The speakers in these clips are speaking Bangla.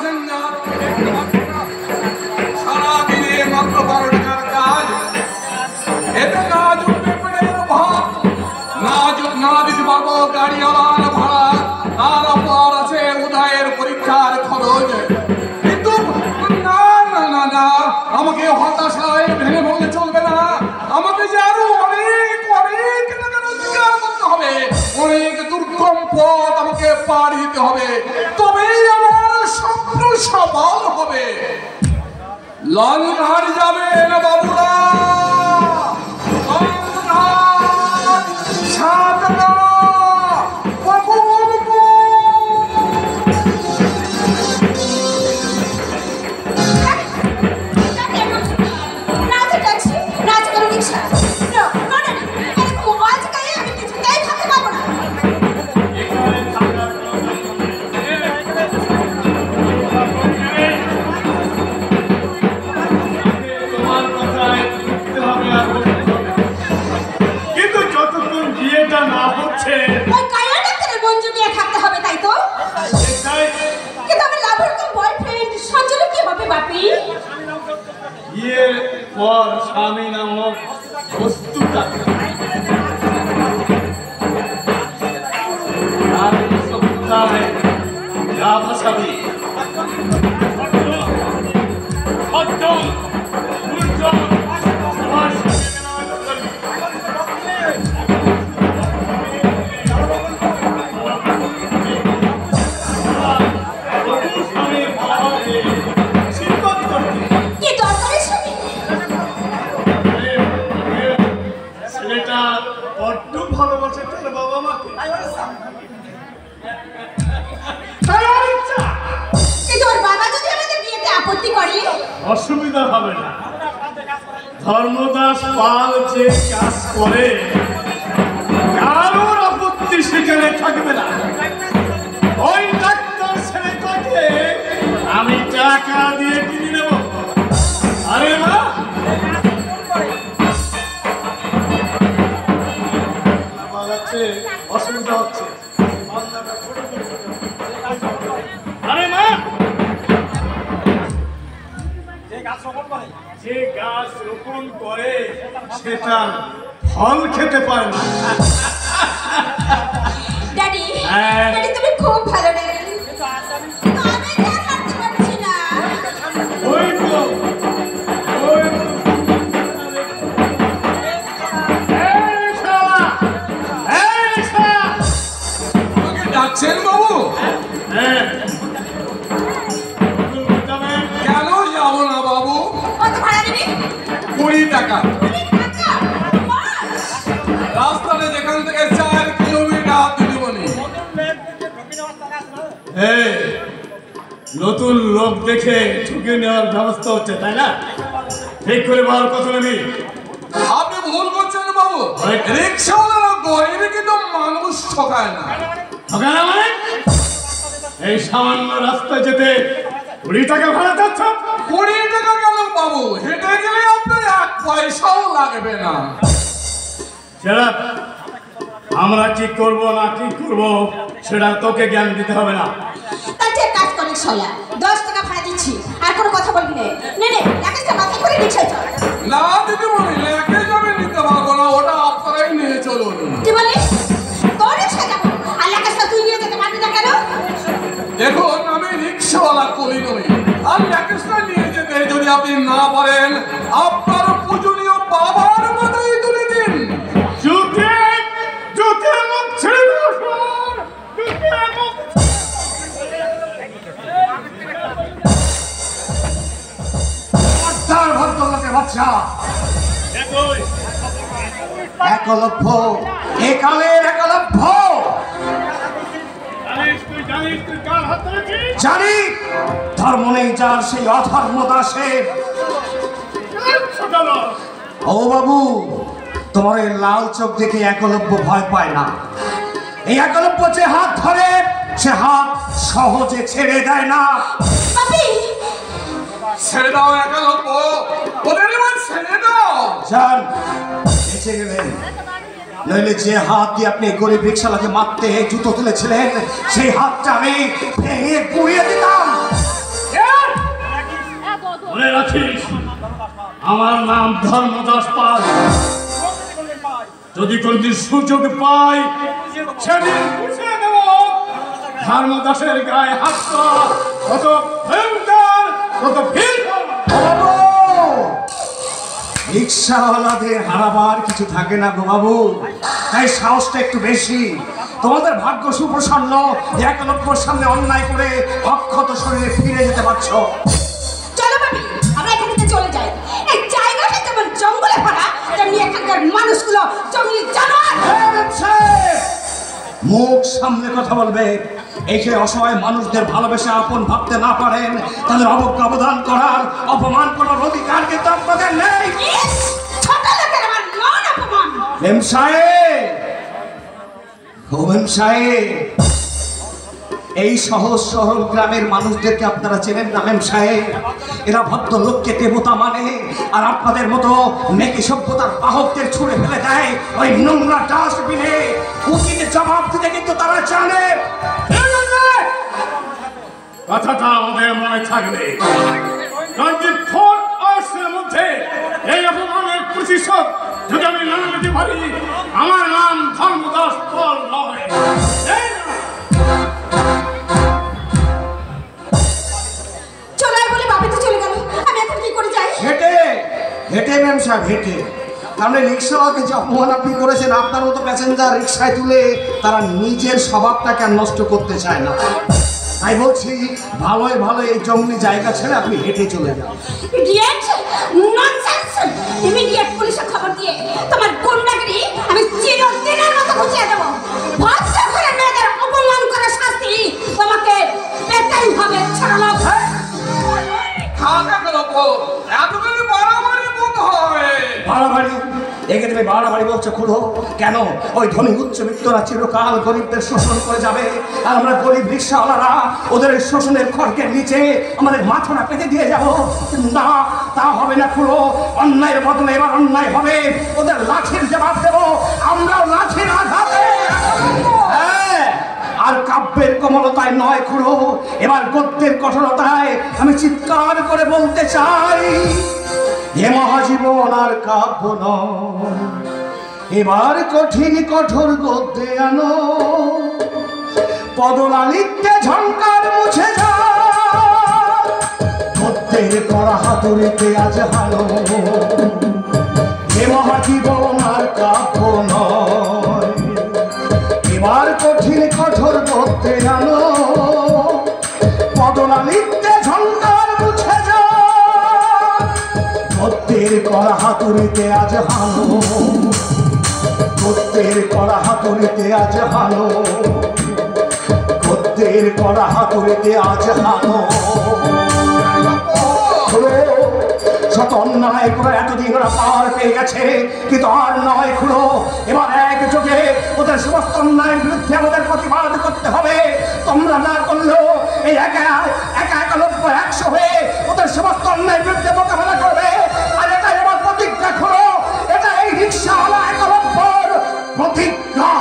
জানেন না সারাদিনে মাত্র 12 টাকার কাজ, এতে না জুটবে পেটের ভাত, না দিতে পারবো গাড়িওয়ালার ভাড়া, তারপর আছে উদয়ের পরীক্ষার খরচ। কিন্তু না না না না, আমাকে হতাশায় ভেঙে বললে চলবে না। আমাকে যে আরো অনেক অনেক টাকা রোজগার করতে হবে, অনেক দুর্গম পথ আমাকে পাড়ি দিতে হবে, তবেই আমার স্বপ্ন সফল হবে। লঞ্চঘাট যাবে না বাবুরা, স্বামী নামক বস্তুটা অসুবিধা হবে না। ধর্মদাস পাল যে কাজ করে কারোর আপত্তি সেখানে থাকবে না। ওই ডাক্তার ছেলেটাকে আমি টাকা দিয়ে কিনে নেব। আরে মা, অসুবিধা হচ্ছে। আরে মা, যে গাছ রোপণ করে সেটা ফল খেতে পারে না। ড্যাডি, ড্যাডি তুমি খুব ভালো ড্যাডি। আমি আর হাঁটতে পারছি না। ওই তো ওই ডাকছেন বাবু? হ্যাঁ, কেন যাবো না বাবু? কত ভাড়া দিবি? 20 টাকা। 20 টাকা? রাস্তাতে যেখান থেকে 4 কিলোমিটার দিদিমণি। নতুন লোক দেখে ঠুকে নেওয়ার ব্যবস্থা হচ্ছে, তাই না? ঠিক করে বল, কত নেবি? আপনি ভুল করছেন বাবু। রিক্সাওয়ালা গরিব কিন্তু মানুষ ঠকায় না। ঠকায় না মানে? এই সামান্য রাস্তায় যেতে 20 টাকা ভাড়া চাচ্ছ? 20 টাকা কেন বাবু? হেঁটে গেলে আপনার 1 পয়সাও লাগবে না। সেটা আমরা কি করব না কি করব সেটা তোকে জ্ঞান দিতে হবে না। আচ্ছা কাজ করে সয়া 10 টাকা ভাড়া দিচ্ছি, আর কোনো কথা বলবি না। নে নে, লাকেশটা মাথায় করে রিকশায় চল। না দিদিমণি, লেখে যাবে নিতে পারবো না, ওটা আপনারাই নিয়ে চলুন। কি বলিস? তোর রিকশা যাবো, আর লাকেশটা তুই নিয়ে যেতে পারবি না কেন? দেখুন, আমি রিক্সাওয়ালা কলি নই, আর লেখেটা নিয়ে যেতে যদি আপনি না পারেন, আপনার পূজনীয় বাবার মতোই তুলে দিন। জুতে জুতে মুখ ছেড়ে দাও, ভদ্রলোকের বাচ্চা একলভ্য, একালের একলভ্য। জানি ধর্ম নেই যার, সেই অধর্ম দাসের। ও বাবু, তোমার এই লাল চোখ দেখে একলব্য ভয় পায় না। এই একলব্য যে হাত ধরে সে হাত সহজে ছেড়ে দেয় না। ছেড়ে দাও একলব্য, ওদের এবার ছেড়ে দাও। যান, বেঁচে গেলেন। নইলে যে হাত দিয়ে আপনি গরিব রিক্সাওয়ালাকে মারতে জুতো তুলেছিলেন, সেই হাতটা আমি ভেঙে গুঁড়িয়ে দিতাম। মনে রাখিস আমার নাম ধর্মদাস পাল। যদি কোনদিন সুযোগ পাই সেদিন বুঝিয়ে দেব ধর্মদাসের গায়ে হাত কত ভয়ঙ্কর, কত ভিড়। রিক্সাওয়ালাদের হারাবার কিছু থাকে না গো বাবু, তাই সাহসটা একটু বেশি। তোমাদের ভাগ্য সুপ্রসন্ন, একলব্যর সামনে অন্যায় করে অক্ষত শরীরে ফিরে যেতে পারছো। চলো ভাবি, আমরা এখান থেকে চলে যাই। এই জায়গাটা যেমন জঙ্গলে ভরা, তেমনি এখানকার মানুষগুলো জঙ্গলি জানোয়ার। মুখ সামনে কথা বলবে। এই যে অসহায় মানুষদের ভালোবেসে আপন ভাবতে না পারেন, তাদের অবজ্ঞাবধান করার, অপমান করার অধিকার কিন্তু আপনাদের নেই। ছোট লোকের আমার মান অপমান। মেম সাহেব, ও মেম সাহেব, এই সহজ সরল গ্রামের মানুষদেরকে আপনারা চেনেন না মেম সাহেব? এরা ভদ্রলোককে দেবতা মানে, আর আপনাদের মতো মেকি সভ্যতার বাহকদের ছুঁড়ে ফেলে দেয় ওই নোংরা ডাস্টবিনে। উচিত জবাব দিতে কিন্তু তারা জানে। কথাটা আমাদের মনে থাকবে। 24 আওয়ার্সের মধ্যে এই অপমানের প্রতিশোধ যদি আমি না নিতে পারি, আমার নাম ধর্মদাস পাল নয়। চলাই বলে বাপি তো চলে গেল, আমি এখন কি করে যাই? হেঁটে হেঁটে ম্যাম সাহেব, হেঁটে। তাহলে রিক্সাওয়ালাকে যে অপমান আপনি করেছেন, আপনার মতো প্যাসেঞ্জার রিক্সায় তুলে তারা নিজের স্বভাবটাকে আর নষ্ট করতে চায় না। তাই বলছি, ভালোই ভালো এই জঙ্গলি জায়গা ছেড়ে আপনি হেঁটে চলে যান। Idiot, nonsense! ইমিডিয়েট পুলিশে খবর দিয়ে তোমার গুন্ডাগিরি আমি চিরদিনের মতো বুঝিয়ে দেব। ভদ্র করে মেয়েদের অপমান করার শাস্তি তোমাকে পেতেই হবে, ছোট লোক। খাওয়া গেল এতগুলি বাড়াবাড়ি বোধ হয়। বাড়াবাড়ি? একে তুমি বাড়াবাড়ি বলছো? খুলো কেন? ওই ধনী উচ্চবিত্তরা চিরকাল গরিবদের শোষণ করে যাবে, আর আমরা গরিব রিক্সাওয়ালারা ওদের শোষণের খড়কের নিচে আমাদের মাথাটা পেতে দিয়ে যাব? না, তা হবে না। খুলো। অন্যায়ের বদলে এবার অন্যায় হবে। ওদের লাঠির জবাব দেবো, আমরাও লাঠির আঘাতে। হ্যাঁ, আর কাব্যের কোমলতায় নয় খুড়ো, এবার গদ্যের কঠোরতায় আমি চিৎকার করে বলতে চাই, হে মহাজীবন আর কাব্য নয়, এবার কঠিন কঠোর গদ্যে আনো, পদলালিত্যে ঝঙ্কার মুছে যা, গদ্যের করা হাতুড়িতে আজ হানো, হে মহাজীবন আর কাব্য নয়, এবার কঠিন কঠোর গদ্যে আনো, পদলালিত্যে ঝঙ্কার মুছে যা, গদ্যের করা হাতুড়িতে আজ হানো, গদ্যের করা হাতুড়িতে আজ হানো, গদ্যের করা হাতুড়িতে আজ হানো। শত অন্যায় করে এতদিন ওরা পার পেয়ে গেছে, কিন্তু আর নয় খুলো, এবার একযোগে ওদের সমস্ত অন্যায়ের বিরুদ্ধে আমাদের প্রতিবাদ করতে হবে। তোমরা না করলেও এই একা একলব্য 100 হয়ে ওদের সমস্ত অন্যায়ের বিরুদ্ধে মোকাবেলা করবে। আর এটাই আমার প্রতিজ্ঞা খুলো, এটা এই রিক্সাওয়ালা একলব্যর প্রতিজ্ঞা।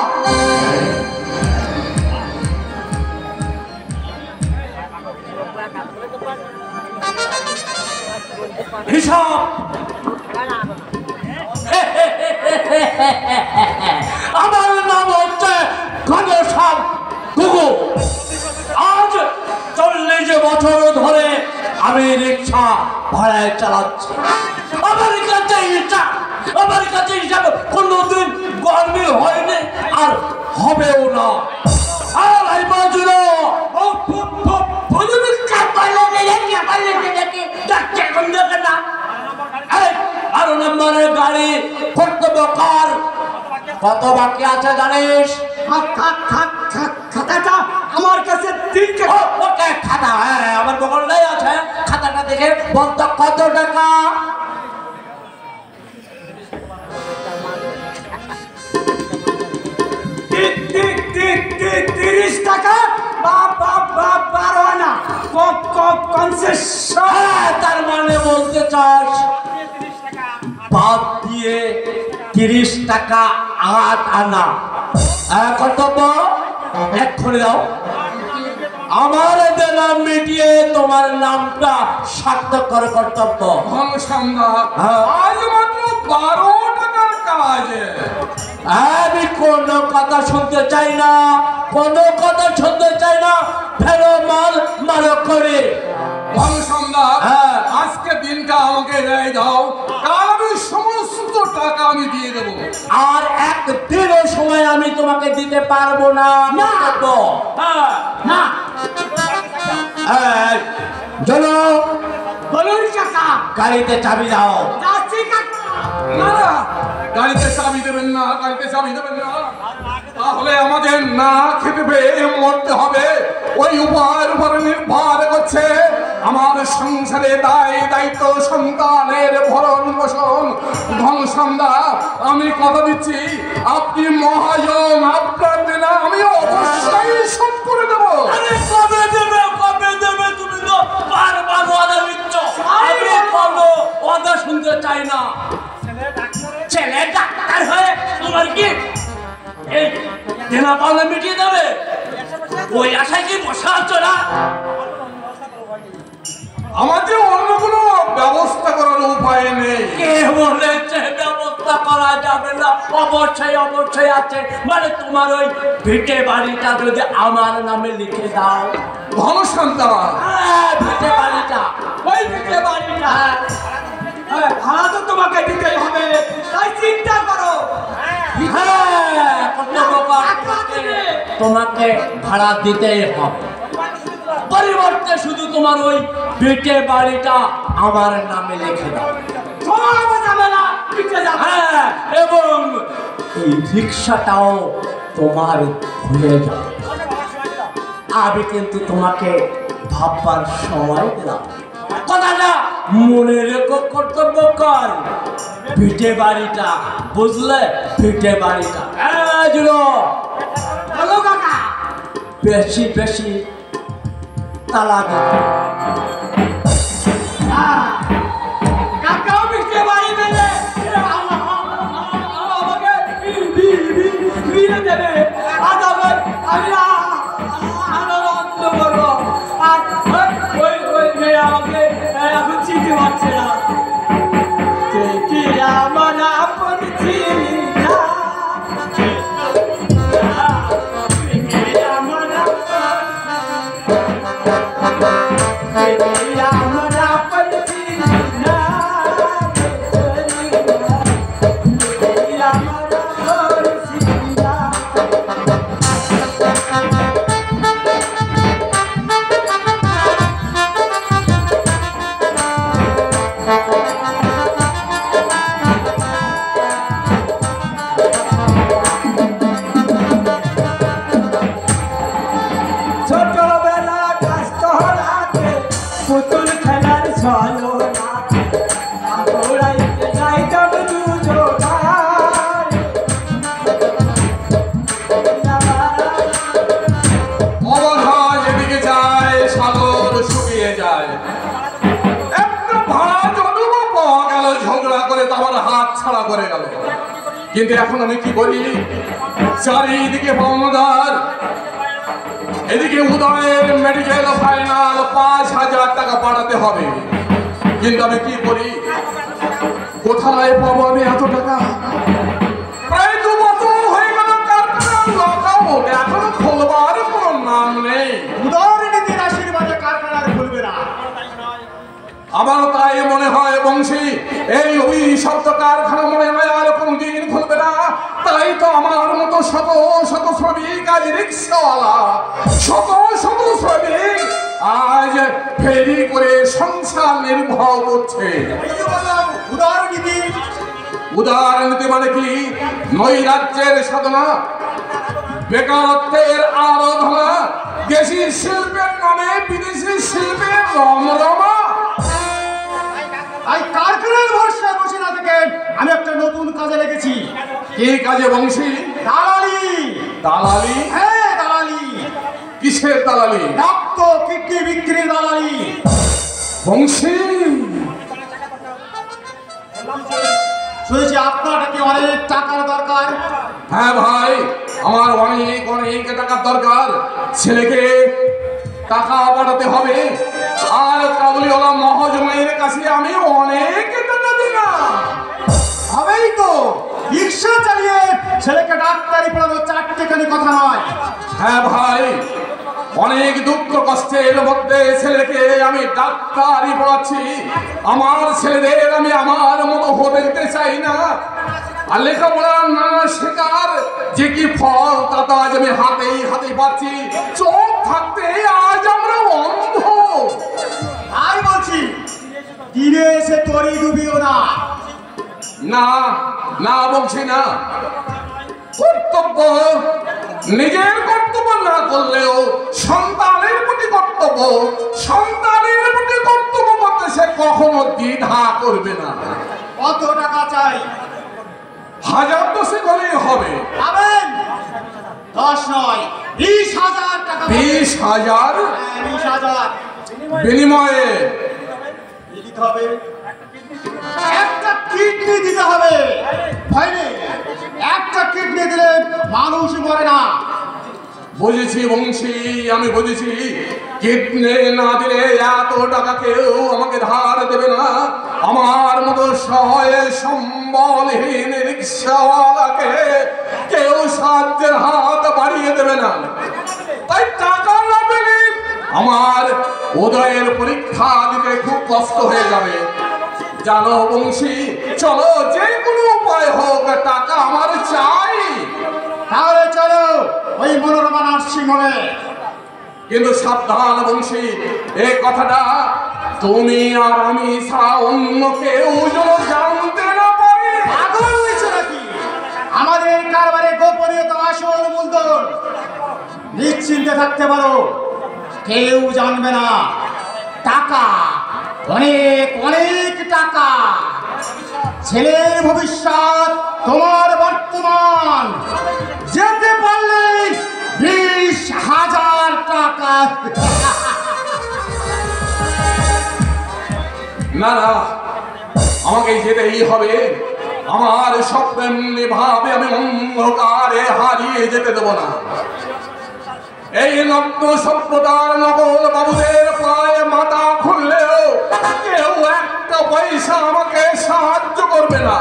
হিসাব আমার নাম হচ্ছে ঘনশ্যাম গুগু। আজ 40 বছর ধরে আমি রিক্সা ভাড়ায় চালাচ্ছি। আমার কাছে হিসাব কোনোদিন গরমিল হয়নি আর হবেও না। আর এই বাজুলো আরো নম্বরের গাড়ি কর্তব্য কার কত বাকি আছে জানিস? খাতাটা আমার কাছে 3 খাতা, হ্যাঁ আমার বগলেই আছে। খাতাটা দেখে বলতো কত টাকা? টাকা। 12 আনা কনসেশন। তার মানে বলতে চাস বাদ দিয়ে 30 টাকা 8 আনা। কর্তব্য এক্ষুনি দাও। আমার এদের নাম মিটিয়ে তোমার নামটা সার্থক করে কর্তব্য। ঘনশ্যামদা, হ্যাঁ। আজ মাত্র 12 টাকার কাজ। আমি কোনো কথা শুনতে চাই না, কোনো কথা শুনতে চাই না। ফেরো মাল মারো করে। ঘনশ্যামদা, হ্যাঁ। আজকে দিনটা আমাকে রেখে দাও, কাল আমি সমস্ত টাকা আমি দিয়ে দেবো। আর একদিনও সময় আমি তোমাকে দিতে পারবো না। কর্তব্য। হ্যাঁ। না এই, চলো বলুন কাকা, গাড়িতে চাবি দাও। যাচ্ছি কাকা। না না, গাড়িতে চাবি দেবেন না, গাড়িতে চাবি দেবেন না, তাহলে আমাদের না খেতে পেয়ে মরতে হবে। ওই উপায়ের উপরে নির্ভর করছে আমার সংসারে দায় দায়িত্ব, সন্তানের ভরণ পোষণ। ঘনশ্যামদা, আমি কথা দিচ্ছি, আপনি মহাজন, আপনার দেনা আমি অবশ্যই শোধ করে দেবো। আরে কবে দেবে, কবে দেবে? তুমি তো বারবার ওয়াদা দিচ্ছ। আমি কোনো ওয়াদা শুনতে চাই না। ছেলে ডাক্তার হয়ে তোমার কি এই দেনা পাওনা মিটিয়ে দেবে? ওই আশায় কি বসা আছো না? আমাদের অন্য কোনো ব্যবস্থা করার উপায় নেই। কে বলেছে ব্যবস্থা করা যাবে না? অবশ্যই অবশ্যই আছে। মানে তোমার ওই ভিটে বাড়িটা যদি আমার নামে লিখে দাও। ঘনশ্যামদা, হ্যাঁ, ভিটে বাড়িটা, ওই দিকে বাড়িটা, হ্যাঁ, ভাড়া তো তোমাকে দিতেই হবে, তাই চিন্তা করো। হ্যাঁ, কর্তব্য কর। তোমাকে ভাড়া দিতেই হবে। পরিবর্তে শুধু তোমার ওই ভিটে বাড়িটা আমার নামে লিখে দাও। সব ঝামেলা মিটে যাবে। হ্যাঁ, এবং এই রিক্সাটাও তোমার হয়ে যাবে। আমি কিন্তু তোমাকে ভাববার সময় দিলাম। কথাটা মনে রেখো, কর্তব্য কর। ভিটে বাড়িটা, বুঝলে? ভিটে বাড়িটা বলো কাকা। বেশি বেশি তালা দেবে। কাকাও মিটে বাড়ি পেলে আমাকে বিয়ে দেবে। আজ আমি আনন্দ করবো। আর ওই ওই মেয়ে আমাকে এখন চিনতে পারছে না। কি আমার আপন ছিলি না, আমার আপন ছিলি না, আমার আপন ছিলি না। ছোটবেলা কাস্ত রাতে পুতুল খেলার ছলো রাতে ঘোড়াইতে যাইতাম দুজোড়ায়। অবধা যেদিকে যায় সাগর শুকিয়ে যায়। একটা ভাড়া জন্ম পাওয়া গেল, ঝগড়া করে তারপর হাত ছাড়া করে গেল। কিন্তু এখন আমি কি করি? চারিদিকে পাওনাদার, এদিকে উদয়ের মেডিকেল ফাইনাল 5,000 টাকা পাঠাতে হবে। কিন্তু আমি কি করি? কোথায় পাবো আমি এত টাকা? প্রায় 2 বছর হয়ে গেল কারখানা লকআউট, এখনো খোলবার কোনো নাম নেই। উদারনীতির আশীর্বাদে কারখানার খুলবে না। আমার তাই মনে হয় বংশী, এই অভিশপ্ত কারখানা মনে হয় আর কোনদিন খুলবে না। তাই তো আমার মতো শত শত শ্রমিক আজ রিক্সাওয়ালা, শত শত শ্রমিক আজ ফেরি করে সংসার নির্বাহ করছে। উদারনীতি উদারনীতি মানে কি? নৈরাজ্যের সাধনা, বেকারত্বের আরাধনা, দেশি শিল্পের নামে বিদেশি শিল্পের রমরমা। এই কারখানার ভরসায় বসে না থেকে আমি একটা নতুন কাজে লেগেছি। কি কাজে বংশী? দালালি। দালালি? হ্যাঁ, দালালি। কিসের দালালি? রক্ত কিডনি বিক্রির দালালি। বংশী, শুনেছি আপনার নাকি অনেক টাকার দরকার। হ্যাঁ ভাই, আমার অনেক অনেক টাকার দরকার। ছেলেকে টাকা পাঠাতে হবে, আর কাবুলিওয়ালা মহাজনের কাছে আমি অনেক টাকা দিলাম। হবেই তো, রিক্সা চালিয়ে ছেলেকে ডাক্তারি পড়ানো চারটেখানি কথা নয়। হ্যাঁ ভাই, অনেক দুঃখ কষ্টের মধ্যে ছেলেকে আমি ডাক্তারি পড়াচ্ছি। আমার ছেলেদের আমি আমার মতো হতে দিতে চাই না। আর লেখাপড়া না শেখার যে কি ফল তা তো আজ আমি হাতেই পাচ্ছি। চোখ থাকতে আজ আমরা অন্ধ। তাই বলছি, তীরে এসে তরি ডুবিও না। না না বলছি না, কর্তব্য নিজের কর্তব্য না করলেও সন্তানের প্রতি কর্তব্য, সন্তানের প্রতি কর্তব্য করতে সে কখনো দ্বিধা করবে না। কত টাকা চাই? 1000 হলেই হবে। পাবেন? 10 নয়, 20,000 টাকা। 20,000 20,000 বিনিময়ে দিতে হবে। একটা কিডনি দিতে হবে। ভয় নেই, একটা কিডনি দিলে মানুষ মরে না। বুঝেছি বংশী, আমি বুঝেছি। কিডনি না দিলে এত টাকা কেউ আমাকে ধার দেবে না। আমার মতো সহায় সম্বলহীন রিক্সাওয়ালাকে কেউ সাহায্যের হাত বাড়িয়ে দেবে না। তাই টাকা না পেলে আমার উদয়ের পরীক্ষা দিতে খুব কষ্ট হয়ে যাবে। জানো বংশী, চলো যে কোনো উপায় হোক, টাকা আমার চাই। তাহলে চলো ওই মনোরমা নার্সিং হোমে। কিন্তু সাবধান বংশী, এই কথাটা তুমি আর আমি ছাড়া অন্য কেউ যেন জানতে না পারে। পাগল হয়েছে নাকি? আমাদের কারবারে গোপনীয়তা আসল মূলধন। নিশ্চিন্তে থাকতে পারো, কেউ জানবে না। টাকা, অনেক অনেক টাকা। ছেলের ভবিষ্যৎ, তোমার বর্তমান। যেতে পারলে 20,000 টাকা। না না, আমাকে যেতেই হবে। আমার স্বপ্ন ভাবে আমি অন্ধকারে হারিয়ে যেতে দেব না। এই নগ্ন সভ্যতার নকল বাবুদের পায়ে মাথা খুললেও কেউ একটা পয়সা আমাকে সাহায্য করবে না।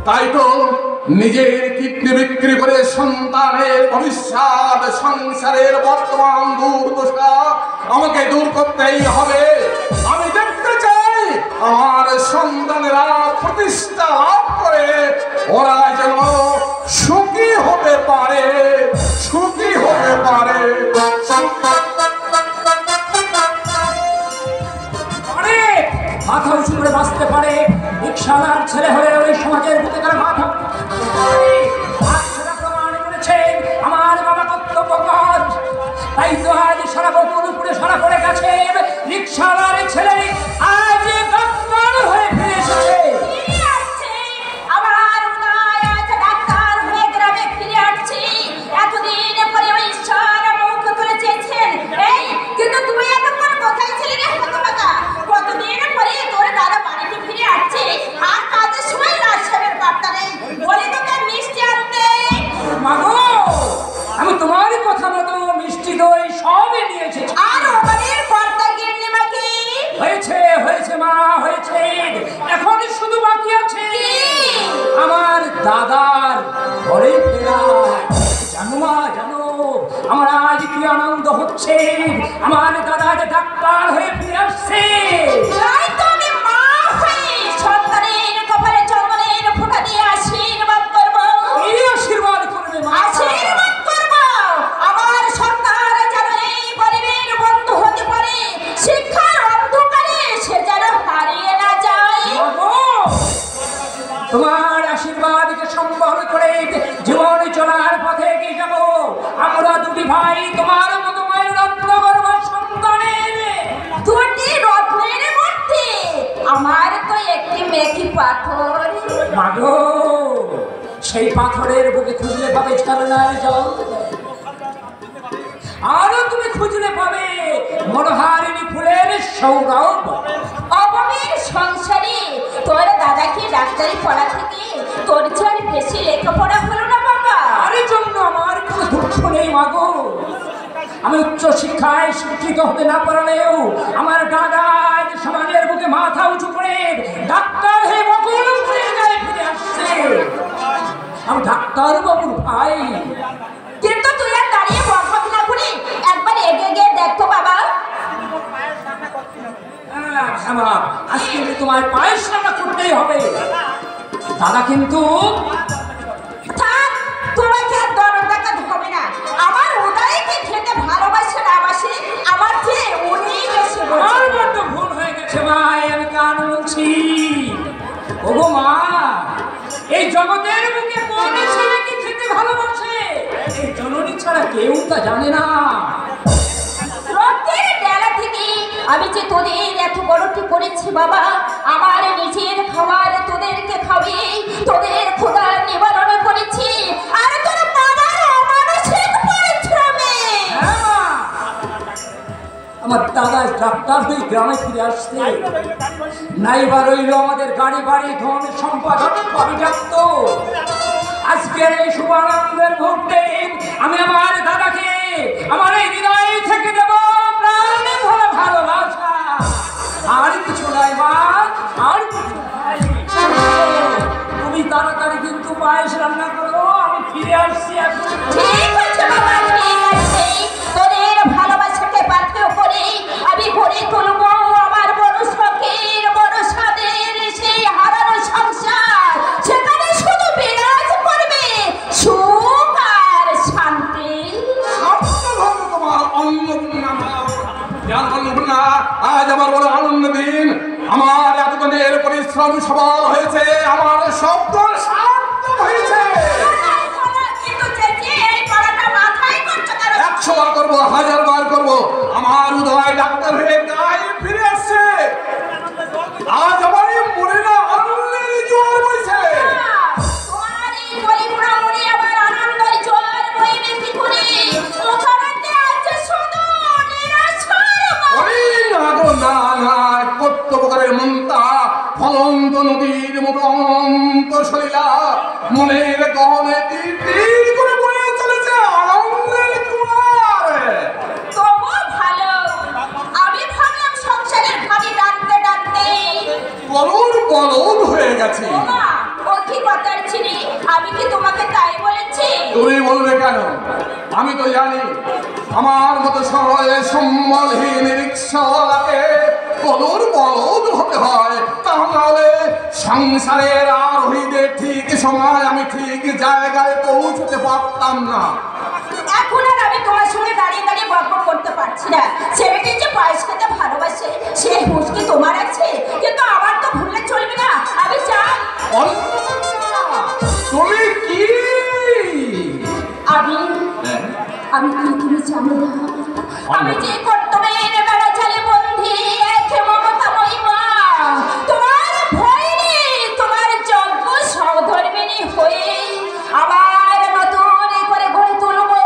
তাই তো নিজের কিডনি বিক্রি করে সন্তানের ভবিষ্যৎ, সংসারের বর্তমান দুর্দশা আমাকে দূর করতেই হবে। আমি দেখতে চাই আমার সন্তানেরা প্রতিষ্ঠা লাভ করে ওরা যেন সুখী হতে পারে, সুখী হতে পারে। মাথা উঁচু করে বাঁচতে পারে। রিক্সাওয়ালার ছেলে হলে ওই সমাজের বুকে তারা মাথা প্রমাণ করেছে আমার বাবা কর্তব্যকর। তাই তো আজ সারা বকুলপুরে সারা পড়ে গেছে। রিক্সাওয়ালার ছেলে আজ ডাক্তার হয়ে ফিরে এসেছে। আমার উদয় আজ ডাক্তার হয়ে গ্রামে ফিরে আসছে। এতদিন পরে ওই ঈশ্বর মুখ তুলে চেয়েছেন। এই কিন্তু তুমি এতক্ষণ কোথায় ছিলে রে হতভাগা? কতদিন পরে তোর দাদা বাড়িতে ফিরে আসছে, আর কাজের সময় লাশের বার্তা নেই। বলি তোকে মিষ্টি আনতে। মাগো, আমি তোমার কথা মতো মিষ্টি দই সবই নিয়ে এসেছি। আর ওখানের পর্দা গিয়ে মাকে হয়েছে হয়েছে মা, হয়েছে। এখন শুধু বাকি আছে আমার দাদার ঘরে ফেরা। জানো মা, জানো আমার আজ কি আনন্দ হচ্ছে। আমার দাদা যে ডাক্তার হয়ে ফিরে আসছে। তাই তো আমি মা হয়ে সন্তানের কপালে চন্দনের ফোঁটা দিয়ে আশীর্বাদ করব। এই আশীর্বাদ করবে মা, আশীর্বাদ করব আমার সন্তান যেন এই গরিবের বন্ধু হতে পারে। শিক্ষার অন্ধকারে সে যেন হারিয়ে না যায়। মাগো, তোমার আশীর্বাদকে সম্বল করে জীবন চলার পথে এগিয়ে যাব। আমরা দুটি ভাই তোমার মতো মায়ের রত্ন গর্ভ সন্তানের। দুটি রত্নের মধ্যে আমার তো একটি মেকি পাথর। মাগো, সেই পাথরের বুকে খুঁজলে পাবে ঝরনার জল। আরো তুমি খুঁজলে পাবে মনোহারিণী ফুলের সৌরভ। অভাবের সংসারে তোর দাদাকে ডাক্তারি পড়া থেকে তোর চেয়ে বেশি লেখাপড়া হলো না বাবা। তার জন্য আমার কোনো দুঃখ নেই মাগো। আমি উচ্চ শিক্ষায় শিক্ষিত হতে না পারলেও আমার দাদা সমাজের বুকে মাথা উঁচু করে ডাক্তার হয়ে বকুলপুরের গায়ে ফিরে আসছে। আমি ডাক্তার বাবুর ভাই। কিন্তু তুই আর দাঁড়িয়ে বকবক না করে একবার এগিয়ে গিয়ে দেখো বাবা। হ্যাঁ, আজকে তোমার পায়ের সামনা করতেই হবে। দাদা কিন্তু থাক, তোমাকে আর দরদ দেখাতে হবে না। আমার উদয়কে খেতে ভালোবাসে না বাসে, আমার চেয়ে উনি বেশি বোঝে। আমার বড্ড ভুল হয়ে গেছে ভাই, আমি কান বলছি। ওগো মা, এই জগতের বুকে কোন ছেলেকে খেতে ভালোবাসে এই জননী ছাড়া কেউ তা জানে না। রক্তের ডেলা থেকে আমি যে তোদের এত বড়টি করেছি বাবা, আমার নিজের খাবার তোদেরকে খাওয়িয়ে তোদের ক্ষুধা নিবারণ করেছি। আর তোর বাবার অমানসিক পরিশ্রমে হ্যাঁ মা, আমার দাদা ডাক্তার হয়ে গ্রামে ফিরে আসছে। নাইবা রইল আমাদের গাড়ি বাড়ি ধন সম্পদ অভিজাত। আজকের এই শুভানন্দের মুহূর্তে আমি আমার দাদাকে আমার এই হৃদয় থেকে দেব প্রাণে ভরা ভালোবাসা। আর কিছু নয় মা, আর কিছু নয়। তুমি তাড়াতাড়ি কিন্তু পায়েস রান্না করো, আমি ফিরে আসছি এখন। ঠিক আছে বাবা, ঠিক আছে। তোদের ভালোবাসাকে পাথেয় করে আমি গড়ে তুলবো আমার বড় শখের বড় স্বাদের সেই হারানো সংসার। সেখানে শুধু বিরাজ করবে সুখ আর শান্তি। তোমার অন্নপূর্ণা অন্নপূর্ণা, আজ আমার বড় আনন্দ দিন। আমার এতদিনের পরিশ্রম সফল হয়েছে, আমার শব্দ সার্থক হয়েছে। কিন্তু চেঁচিয়ে এই পড়াটা মাথায় করছো কেন? 100 বার করবো, 1000 বার করবো, আমার উদয় ডাক্তার হয়ে গায়ে ফিরে আসছে। আজ আমার এই মনে না আনন্দের জোয়ার বইছে। তোমার এই বলিপুরা মনে আবার আনন্দের জোয়ার বইবে কি করে? ওখানেতে আছে শুধু নিরাশার মন। ওরে না গো না না, কত প্রকারের মন্তা ফলন্ত নদীর মতো অনন্ত শৈলা মনের গহনে তীর তীর করে বয়ে চলেছে আনন্দের জোয়ার। তবু ভালো, আমি ভাবলাম সংসারের ভাবি ডাকতে ডাকতে বলদ বলদ হয়ে গেছে। ওমা, ও কি কথার ছিলি? আমি কি তোমাকে তাই বলেছি? তুমি বলবে কেন? আমি তো জানি আমার মতো সরল সম্বলহীন রিক্সাওয়ালাকে বলদ বলদ হতে হয়, তাহলে সংসারের আরোহীদের ঠিক সময় আমি ঠিক জায়গায় পৌঁছতে পারতাম না। এখন আর আমি তোমার সঙ্গে দাঁড়িয়ে দাঁড়িয়ে বকবক করতে পারছি না। ছেলেটি যে পায়েস খেতে ভালোবাসে সেই হুঁশ কি তোমার আছে? কিন্তু আমার তো ভুললে চলবে না। আমি চাই তুমি কি আমি কি তুমি জানো না? আমি যে কর্তব্যের বেড়া চালে বন্ধি এক মমতা মহিমা, তোমার ভয়নি তোমার যোগ্য সহধর্মিণী হয়ে আবার নতুন করে গড়ে তুলবো,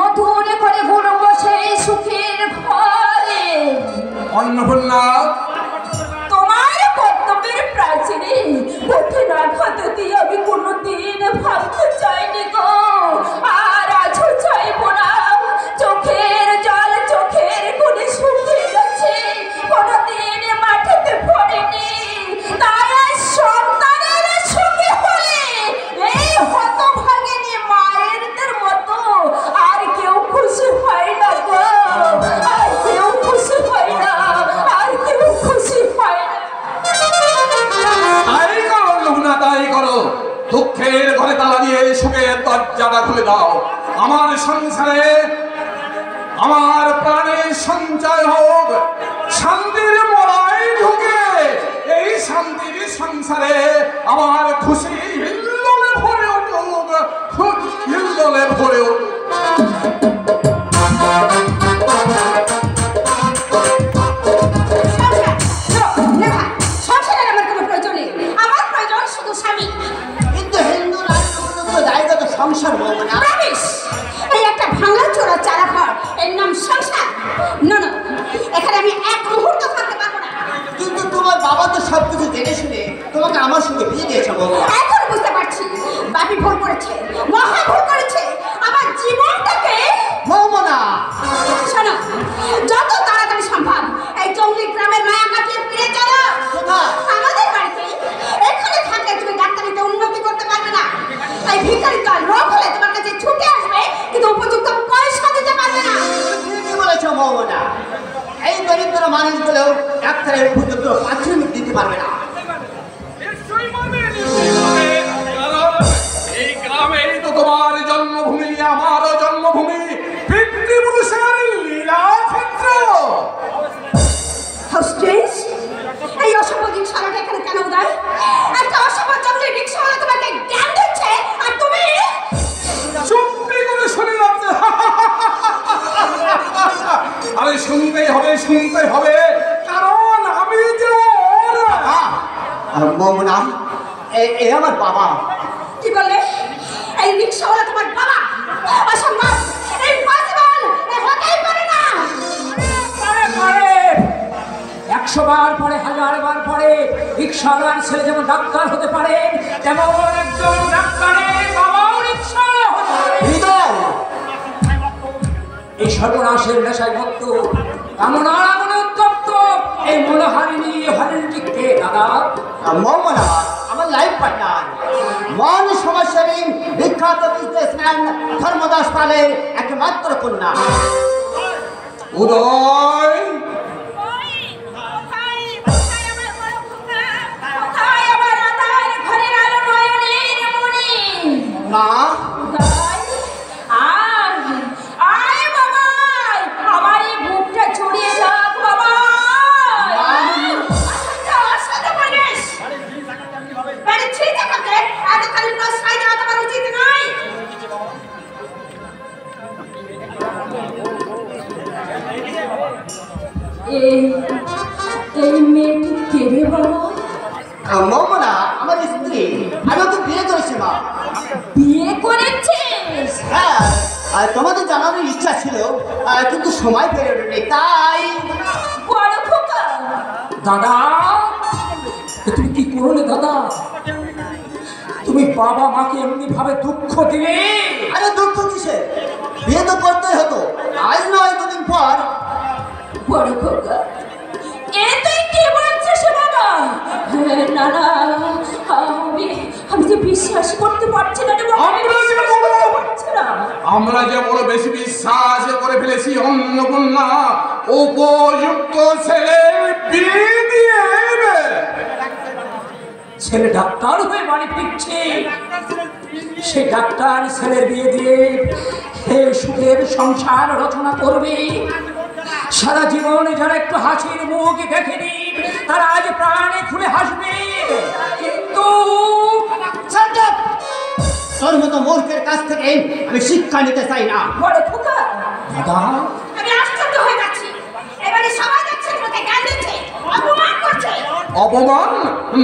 নতুন করে ঘুরবো সেই সুখের ঘরে। অন্নপূর্ণা, তোমার কর্তব্যের প্রাচীরে কঠিন আঘাত দিয়ে আমি কোনোদিন ভাবতে চাইনি গো, আর আজও চাইবো না। চোখের জল চোখের কোণে শুকিয়ে গেছে, কোনোদিন মাটিতে পড়েনি। তাই আজ সন্তানের সুখী হলে এই হতভাগিনী মায়েরদের মতো আর কেউ খুশি হয় না গো, আর কেউ খুশি হয় না, আর কেউ খুশি হয় না। তাই করো অন্নপূর্ণা, তাই করো। দুঃখের ঘরে তালা দিয়ে সুখের দরজাটা খুলে দাও। আমার সংসারে আমার প্রাণের সঞ্চয় হোক, শান্তির মড়াই ঢুকে এই শান্তির সংসারে আমার খুশি হিল্লোলে ভরে উঠুক, হিল্লোলে ভরে উঠুক। সংসারের আমার কোনো প্রয়োজন নেই, আমার প্রয়োজন শুধু স্বামী। কিন্তু হিন্দু রাষ্ট্রগুলো জায়গা তো সংসার বলবো না। রাবিশ! এই একটা ভাঙা চোরা চারা ঘর, এর নাম সংসার? না না, এখানে আমি এক মুহূর্ত থাকতে পারবো না। কিন্তু তোমার বাবা তো সবকিছু জেনে শুনে তোমাকে আমার সঙ্গে বিয়ে দিয়েছে বলো। এখন বুঝতে পারছি বাপি ভুল করেছে, মহা ভুল করেছে। আমার জীবনটাকে বলবো না শোনো মৌমনা, এই দরিদ্র মানুষগুলো ডাক্তারের উপযুক্ত পারিশ্রমিক দিতে পারবে না। এই গ্রামেই তো তোমার জন্মভূমি, আমারও জন্মভূমি, পিতৃপুরুষের লীলাক্ষেত্র। হোস্টেস, এই অসভ্য রিক্সাওয়ালাটা এখানে কেন উদয়? একটা অসভ্য জঙ্গলি রিক্সাওয়ালা তোমাকে জ্ঞান দিচ্ছে আর তুমি চুপটি করে শুনে যাচ্ছে। আরে শুনতেই হবে, শুনতেই হবে, কারণ আমি যে মৌমনা, এ আমার বাবা। কি বললে? এই রিক্সাওয়ালা তোমার বাবা? অসম্ভব, ইম্পসিবল, হতেই পারে না। পারে 100 বার পরে, 1000 বার পরে রিক্সাওয়ালার ছেলে যেমন ডাক্তার হতে পারে, তেমন একজন ডাক্তারের বাবাও রিক্সাওয়ালা হতে পারে। এই সর্বনাশের নেশায় মত্ত, কামনার আগুনে উত্তপ্ত এই মনোহারিণী হরিণটিকে দাদা মৌমনা আমার লাইফ পার্টনার, মন সমাজসেবী বিখ্যাত বিজনেসম্যান ধর্মদাস পালের একমাত্র কন্যা। উদয়। মা, এই মেয়েটি কে রে বাবা? মৌমনা আমার স্ত্রী, আমি ওকে বিয়ে করেছি মা। বিয়ে করেছিস? হ্যাঁ, আর তোমাদের জানানোর ইচ্ছা ছিল, কিন্তু সময় পেরে ওঠেনি, তাই। বড় খোকা, দাদা তুমি কি করলে দাদা? তুমি বাবা মাকে এমনি ভাবে দুঃখ দিলে? আরে দুঃখ কিসে, বিয়ে তো করতেই হতো, আজ নয় দুদিন পর। বড় খোকা, এ তুই কি বলছিস বাবা? না না, আমি যে বিশ্বাস করতে পারছি না রে বাবা, আমি বিশ্বাস করতে পারছি না। আমরা যে বড় বেশি বিশ্বাস করে ফেলেছি অন্নপূর্ণা উপযুক্ত ছেলের বিয়ে দিয়ে দেবে। ছেলে ডাক্তার হয়ে বাড়ি ফিরছে, সে ডাক্তার ছেলের বিয়ে দিয়ে হে সুখের সংসার রচনা করবে। সারা জীবন যারা একটু হাসির মুখ দেখেনি তারা আজ প্রাণে খুলে হাসবে। কিন্তু তোর মতো মূর্খের কাছ থেকে আমি শিক্ষা নিতে চাই না। বড় খোকা, দাদা আমি আশ্চর্য হয়ে যাচ্ছি, এবারে সবাই দেখছে তোমাকে জ্ঞান দিচ্ছে, অপমান করছে। অপমান?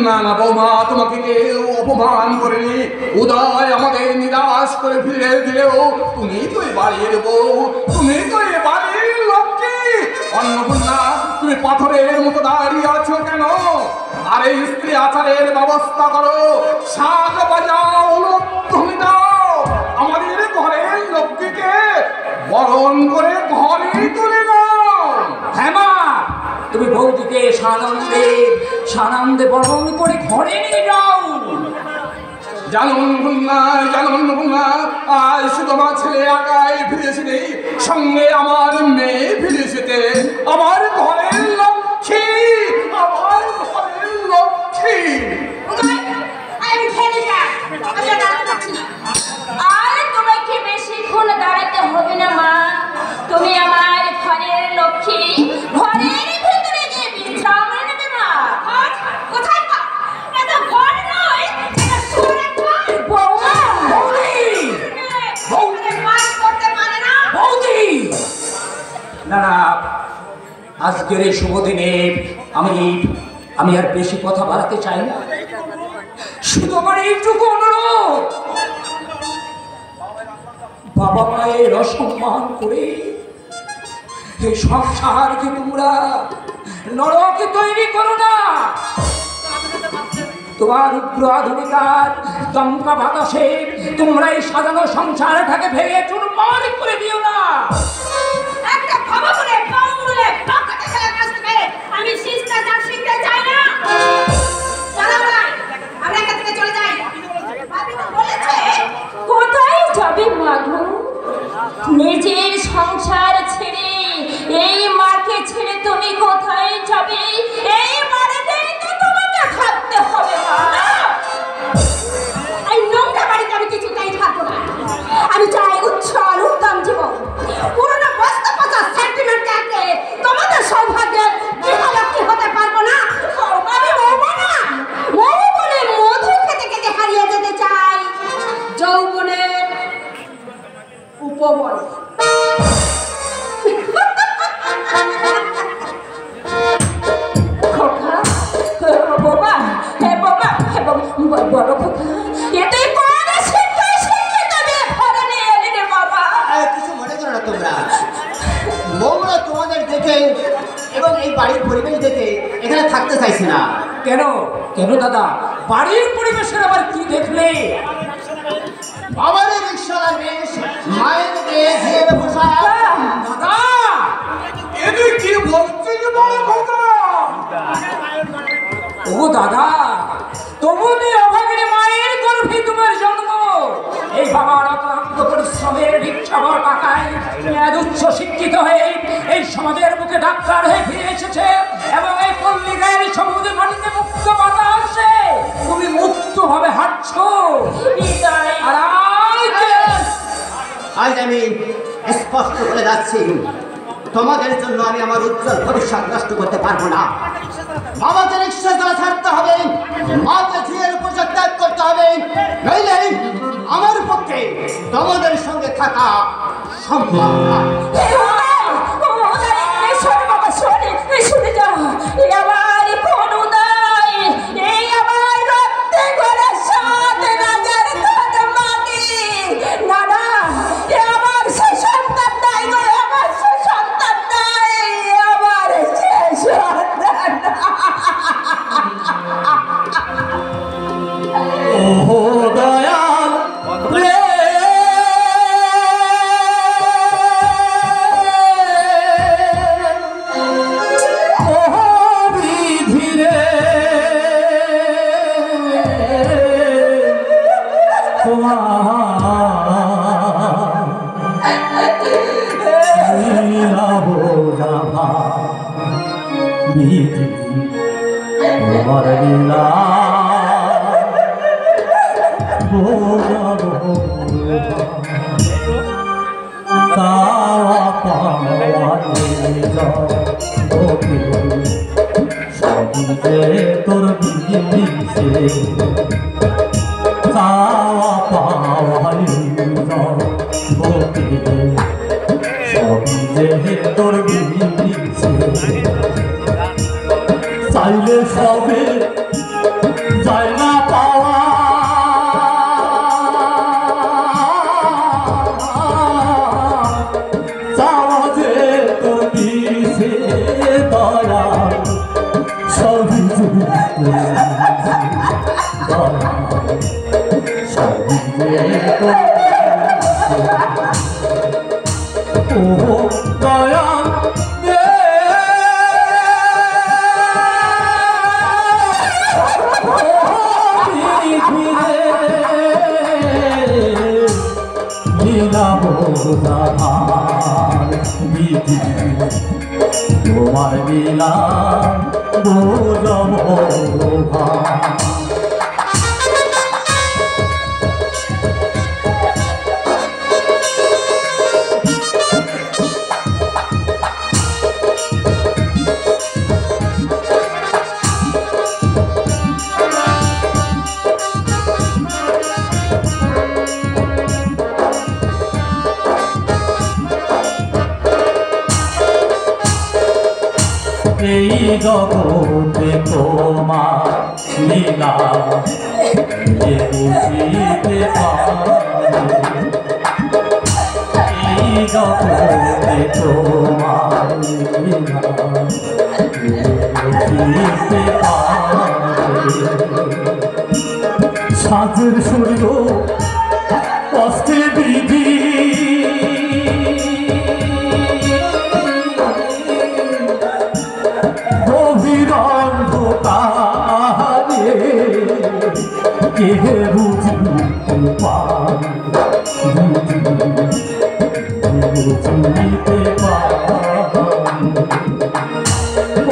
না না বৌমা, তোমাকে কেউ অপমান করেনি। উদয় আমাদের নিরাশ করে ফিরে দিলেও তুমি তো এ বাড়ির বউ, তুমি তো এ বাড়ির লক্ষ্মী। অন্নপূর্ণা, তুমি পাথরের মতো দাঁড়িয়ে আছো কেন? আরে স্ত্রী আচারের ব্যবস্থা করো, শাক বাজাও, উলুধ্বনি দাও, আমাদের ঘরের লক্ষ্মীকে বরণ করে ঘরে তুলে দাও। হ্যাঁ মা, তুমি বৌদিকে সানন্দে বরণ করে ঘরে নিয়ে যাও। জানুন না, আজ শুধু আমার ছেলে একাই ফিরেছে নেই, সঙ্গে আমার মেয়ে ফিরেছে। আমার ঘরের লক্ষ্মী, আমার ঘরের লক্ষ্মী। আমি ফেলে যা, আমি আর দাঁড়াতে পারছি না। আর তোমাকে বেশিক্ষণ দাঁড়াতে হবে না মা, তুমি আমার ঘরের লক্ষ্মী, ঘরের ভিতরে গিয়ে বিশ্রাম নেবে মা। কোথায় ঘর? এটা ঘর নয়, এটা সুরের ঘর। বৌমা, বৌদি কাজ করতে পারে না। বৌদি না না, আজকের এই শুভ দিনে আমি আর বেশি কথা বাড়াতে চাই না। শুধু আমার এইটুকু অনুরোধ, বাবা মায়ের অসম্মান করে এই সংসারকে তোমরা নরকে তৈরি করো না। তোমার উগ্র আধুনিকার দমকা বাতাসে তোমরা এই সাজানো সংসারটাকে ভেঙে চুরমার করে দিও না। একটা ক্ষমা করে কাউরে পাকাতে ছেলের কাছ থেকে আমি শিষ্টাচার শিখতে চাই না। চলো আমরা এখান থেকে চলে যাই। ভাবি তো বলেছে কোথায় যাবে মাগো? নিজের সংসার ছেড়ে দেখে এবং এই বাড়ির পরিবেশ দেখে এখানে থাকতে চাইছি না। কেন কেন দাদা, বাড়ির পরিবেশের আবার কি দেখলে? বাবার রিক্সার বেশ, মায়ের মেয়ে ঝিয়ের পোশাক। দাদা এদি কি বলছিস বড় কথা? ও দাদা, তবুনি অভাগিনী মায়ের গর্ভে তোমার জন্ম। এই বাবার অক্লান্ত পরিশ্রমের রিক্সাবর টাকায় মেয়াদ উচ্চ শিক্ষিত হয়ে এই সমাজের বুকে ডাক্তার হয়ে ফিরে এসেছে এবং এই পল্লী গায়ের সবুজ মাটিতে মুক্ত বাতাসে তুমি মুক্তভাবে হাঁটছো। আর আজ আমি স্পষ্ট বলে যাচ্ছি, তোমাদের জন্য আমি আমার উজ্জ্বল ভবিষ্যৎ নষ্ট করতে পারবো না। বাবাকে রিক্সা দ্বারা ছাড়তে হবে, মাকে ঝিয়ের পোশাক ত্যাগ করতে হবে, নইলে আমার পক্ষে তোমাদের সঙ্গে থাকা সম্ভব না। শুনে যাও, এই আমার কোন উদয়, এই আমার রক্তে গড়া সাত রাজার ধন মাটি। না না, এ আমার সে সন্তান নাই গো, আমার সে সন্তান নাই, আমার সে সন্তান। ওহো দয়াল রে, ওহো বিধি রে, তোমার বিধি, তোমার লীলা তোর বিদিছে চাওয়া পাওয়াই সবই তোর বিদিছে, চাইলে সবে যায় না পাওয়া, চাওয়া যে তোর দিছে দয়া, সবই সবই তোর ও দয়া তোমার লীলা বোঝব। এই জগতে তোমার লীলা যে বুঝিতে পারে, এই জগতে তোমার লীলা বুঝিতে পারে, সাজের শরীর কষ্টে বিধি, কে বুঝতে পারে,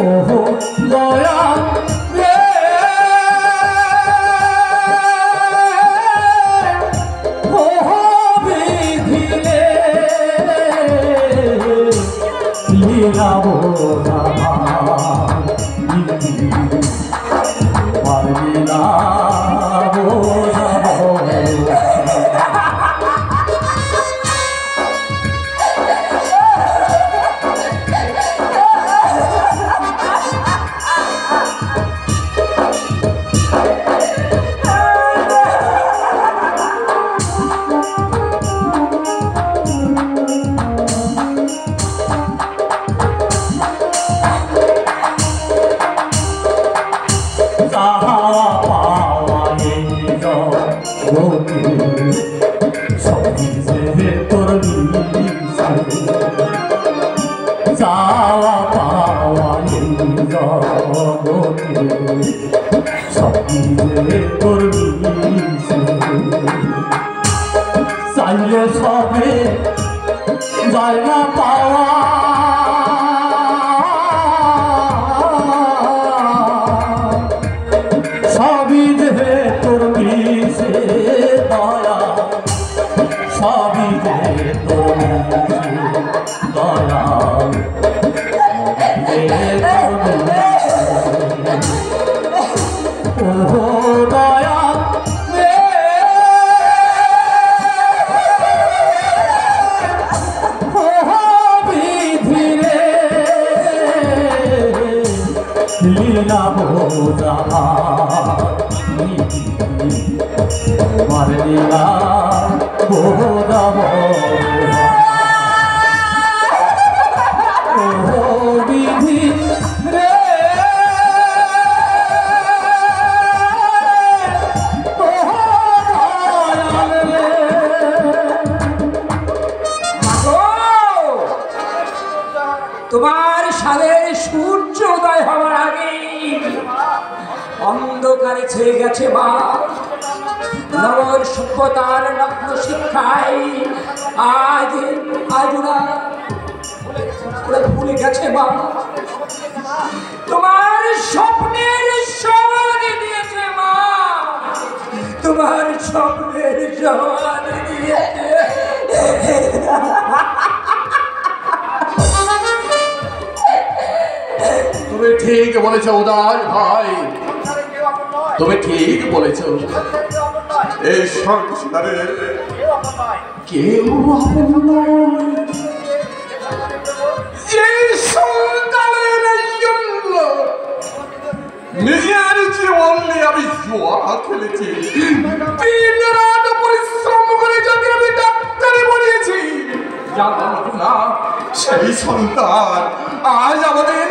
ওহো দয়া রে, ওহো বিধি রে, লীলা বোঝা লীলা যাওয়া পাওয়া জগতে সবই যে করবি চাইলে সবে যায় না পাওয়া সবই যে করবি সে দয়া সবই যে করবি দয়া ও দয়া লীলা বোঝা মার লীলা বোঝা বিধি রে তোমার সাদের সূর্য উদয় হওয়ার আগে অন্ধকারে ছেয়ে গেছে মা নগর সভ্যতার নগ্ন শিক্ষায় আজ আজ ওরা ভুলে গেছে মা তোমার স্বপ্নের সমাধি দিয়েছে মা তোমার স্বপ্নের সমাধি দিয়েছে তুমি ঠিক বলেছ উদয় ভাই, তুমি ঠিক বলেছ। এই সংসারে কেউ আপন নয়। এই সন্তানের জন্য নিজের জীবন নিয়ে আমি জুয়া খেলেছি, দিন রাত পরিশ্রম করে যাকে আমি ডাক্তারি পড়িয়েছি, জানতাম না সেই সন্তান আজ আমাদের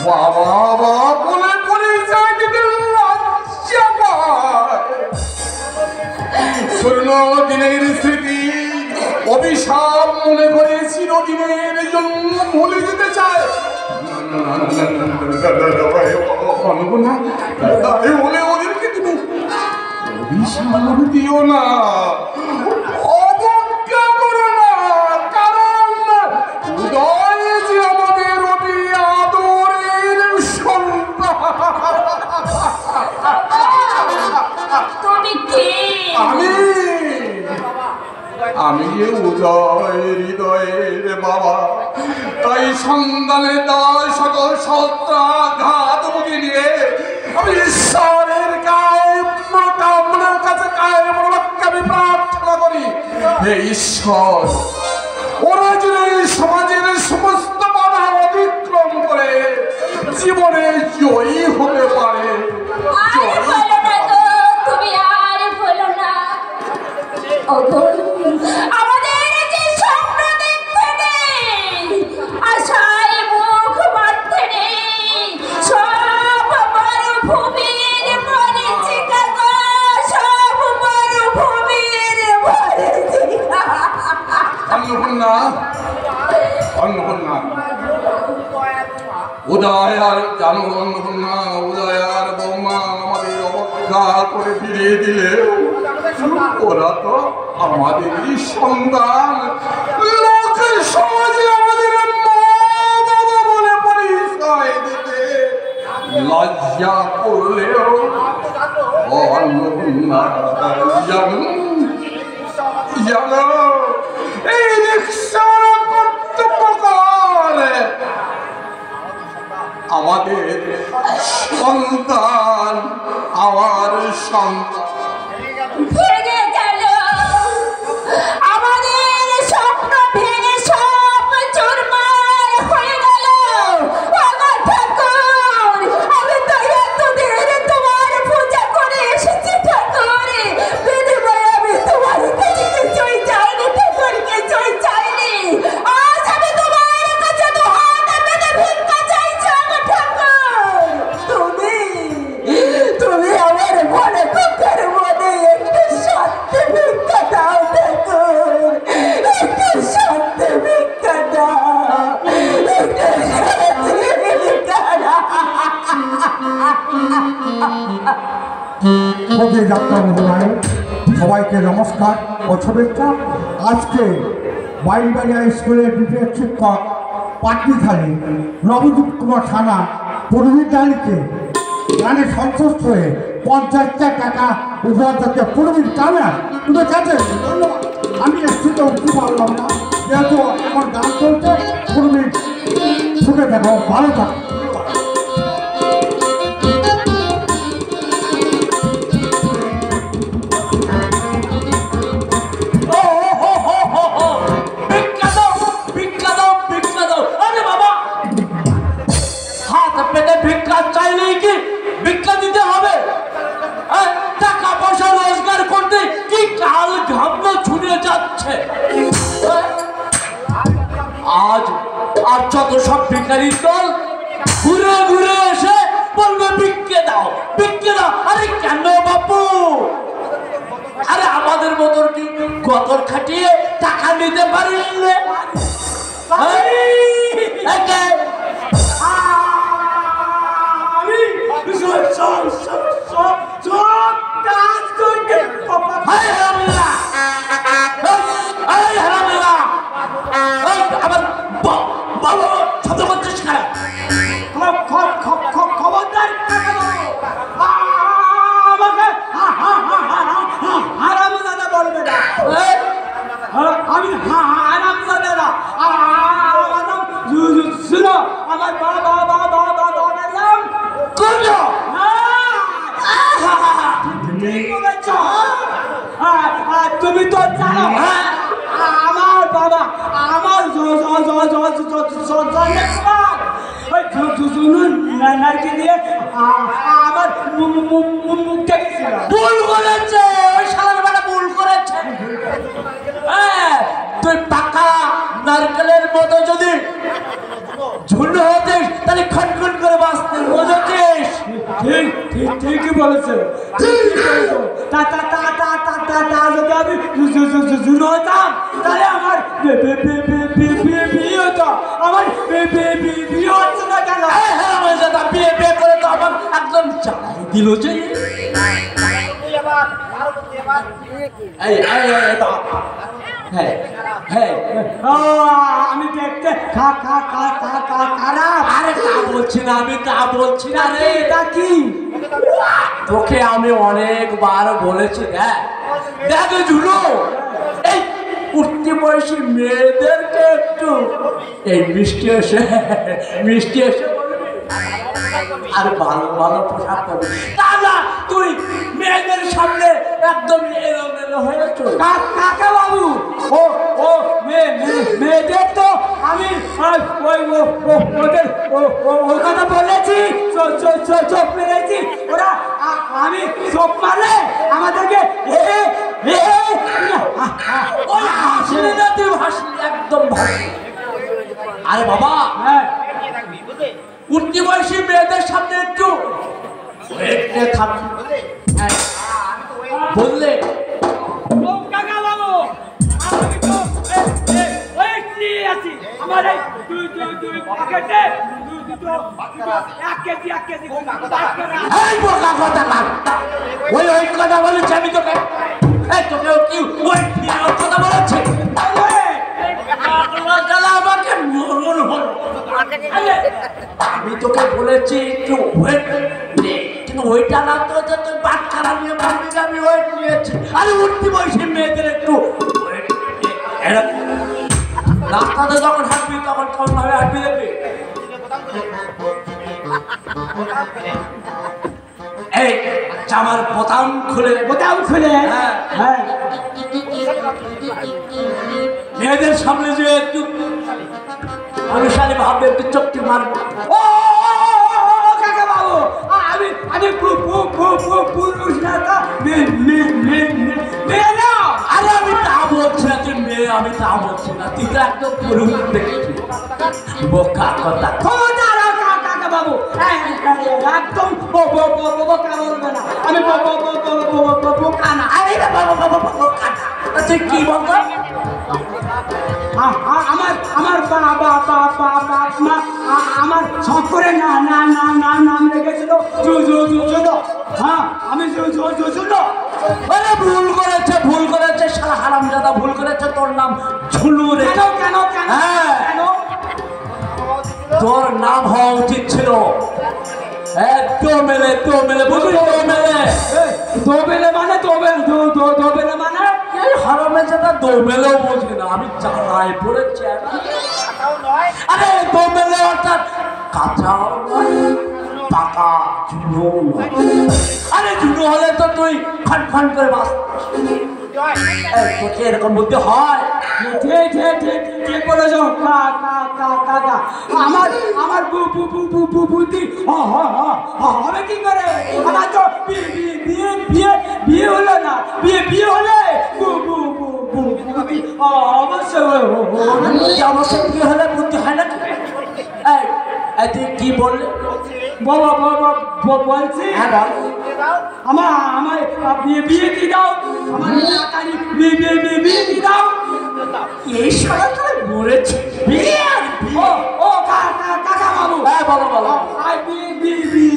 বাবা বাবা বলে পরিচয় দিতে লজ্জা পায়। পুরনো দিনের স্মৃতি অভিশাপ মনে করে চিরদিনের জন্য ভুলে যেতে চায়। বলে ওদেরকে তুমি অভিশাপ দিও না, অবজ্ঞা করো না, কারণ উদয় যে আমাদের অতি আদরের সন্তান। আমি উদয় হৃদয়ের বাবা, তাই সন্তানের দায় সকল সত্রাঘাত মুখে নিয়ে আমি ঈশ্বরের কামনার কাছে আমি প্রার্থনা করি, হে ঈশ্বর ওরা যেন এই সমাজের সমস্ত বাধা অতিক্রম করে জীবনে জয়ী হতে পারে। আমাদের যে স্বপ্ন দেখতে নেই, আশায় মুখ বাঁধতে নেই, সব মরুভূমির মরীচিকা গো, সব মরুভূমির মরীচিকা। অন্নপূর্ণা, অন্নপূর্ণা, উদয় আর জানো অন্নপূর্ণা, উদয় আর বৌমা আমাদের অবজ্ঞা করে ফিরিয়ে দিলে ওরা তো আমাদেরই সন্তান। লোকের সমাজে আমাদের মা বাবা বলে পরিচয় দিতে লজ্জা করলেও অন্নপূর্ণা জানো জানো এই রিক্সার কর্তব্য করে আমাদের সন্তান, আমার সন্তান ভেঙে গেল আমাদের স্বপ্ন, ভেঙে সব চুরমার হয়ে গেল। ঠাকুর, আমি তো এতদিন তোমার পূজা করে এসেছি ঠাকুর, বিনিময়ে আমি তোমার কাছে কিছুই চাইনি ঠাকুর, কিছুই চাইনি। আজ আমি তোমার কাছে দুহাত পেতে ভিক্ষা চাইছি ঠাকুর। তুমি আমার মনে কখের মনে একটু ওকে ডাক্তার মহোদয়, সবাইকে নমস্কার ও শুভেচ্ছা। আজকে বাইনবাড়িয়া স্কুলের বিশেষ শিক্ষক পাটনিখালী নবদীপ কুমার সানা পূর্বীদানিকে গানে সন্তুষ্ট হয়ে 50,000 টাকা উপহার যাচ্ছে পূর্বীর কামের কিন্তু কাছে ধন্যবাদ। আমি একটুতে উঠতে পারলাম না, যেহেতু আমার গান চলছে। পূর্বীর শুনে দেখো, ভালো থাকো। আজ আর যত সব ভিখারির দল ঘুরে ঘুরে এসে বলবে ভিক্ষে দাও, ভিক্ষে দাও। আরে কেন বাপু? আরে আমাদের মতন কি গতর খাটিয়ে টাকা নিতে পারলে? আবার বলো শব্দ করছিস খারাপ। খবরদার আমাকে হারামজাদা বলবে না। আমি হারামজাদা না, আমার নাম শুনো, আমার বাবার নাম করলো। তুমি তো জানো আমার বাবা আমার নারকে দিয়ে আমার মুখটা গেছিল। ভুল করেছে, ওই শালার বেটা ভুল করেছে। তুই পাকা নারকেলের মতো যদি ঝুল হতিস তাহলে খটখট করে বাঁচতিস, বুঝেছিস? ঠিকই বলেছে। যদি আমি ঝুল হতাম তাহলে আমার বিয়ে হতো। আমার বিয়ে হচ্ছে না কেন? বিয়ে করে তো আমার একদম চালাই দিল যে। আমি দেখতে খারাপ। আরে তা বলছি না, আমি তা বলছি না রে। এটা কি? তোকে আমি অনেকবার বলেছি, দেখ ঝুলু, এই উঠতি বয়সী মেয়েদেরকে একটু এই মিষ্টি এসে আর ভালো ভালো পোশাক করবি। দাদা তুই মেয়েদের সামনে একদম এলোমেলো হয়ে চল। কাকা বাবু, ও মেয়েদের তো আমি ওদের ও কথা বলেছি, চোখ মেরেছি। ওরা আমি চোখ মারলে আমাদেরকে হাসলি না, তুই হাসলি, একদম হাসলি। আরে বাবা, উঠতি বয়সী মেয়েদের সামনে একটু বললে কাকা বাবু আমি তো ওয়েট নিয়ে আছি। আমার এই দুই পকেটে এক কেজি ওই কথা বলেছি আমি তোকে। তোকে কি ওয়েট নিয়ে কথা বলেছে? আমাকে মরণ হল। আমি তোকে বলেছি একটু ওয়েট নে, কিন্তু ওইটা না তো তুই বাচ্চারা নিয়ে ভাববি যে আমি ওয়েট নিয়েছি। আরে উঠতি বয়সী মেয়েদের একটু ওয়েট এরকম রাস্তাতে যখন হাঁটবি তখন কেমন ভাবে হাঁটবি দেখবি। এই জামার বোতাম খুলে হ্যাঁ মেয়েদের সামনে যে একটু অনুসারে ভাববে, একটু চোখটি মারবে। ও কাকা বাবু, আমি পুরুষ না তো মেয়ে না। আরে আমি তা বলছি না, তুই মেয়ে, আমি তা বলছি না, তুই তো একদম পুরুষ দেখেছি। বোকা কথা কাকা বাবু, একদম বোকা বলবে না। আমি বোকা না। আরে বোকা না, তুই কি বলতো? আমার বাবা আমার সকরে নাম রেখেছিল হ্যাঁ আমি শুনো আরে ভুল করেছে শালা হারামজাদা ভুল করেছে তোর নাম ঝুলু রে কেন হ্যাঁ তোর নাম হওয়া উচিত ছিল দোবেলে মানে হারামজাদা দোবেলেও বোঝে না আমি চালায় পড়েছি আরে দোবেলে অর্থাৎ কাঁচা পাকা ঝুনো আরে ঝুনো হলে তো তুই খান খান করে বাস তোকে এরকম বলতে হয় ঠিক বলেছ কাকা আমার বুদ্ধি হবে কি করে আমার তো বিয়ে হলো না বিয়ে হলে অবশ্যই বিয়ে হলে বুদ্ধি হয় না তুই কি বললে বলছি আমার বিয়ে কি দাও আমার বিয়ে কি দাও এই সারা তোরা মরেছে ও কাকা বাবু বলো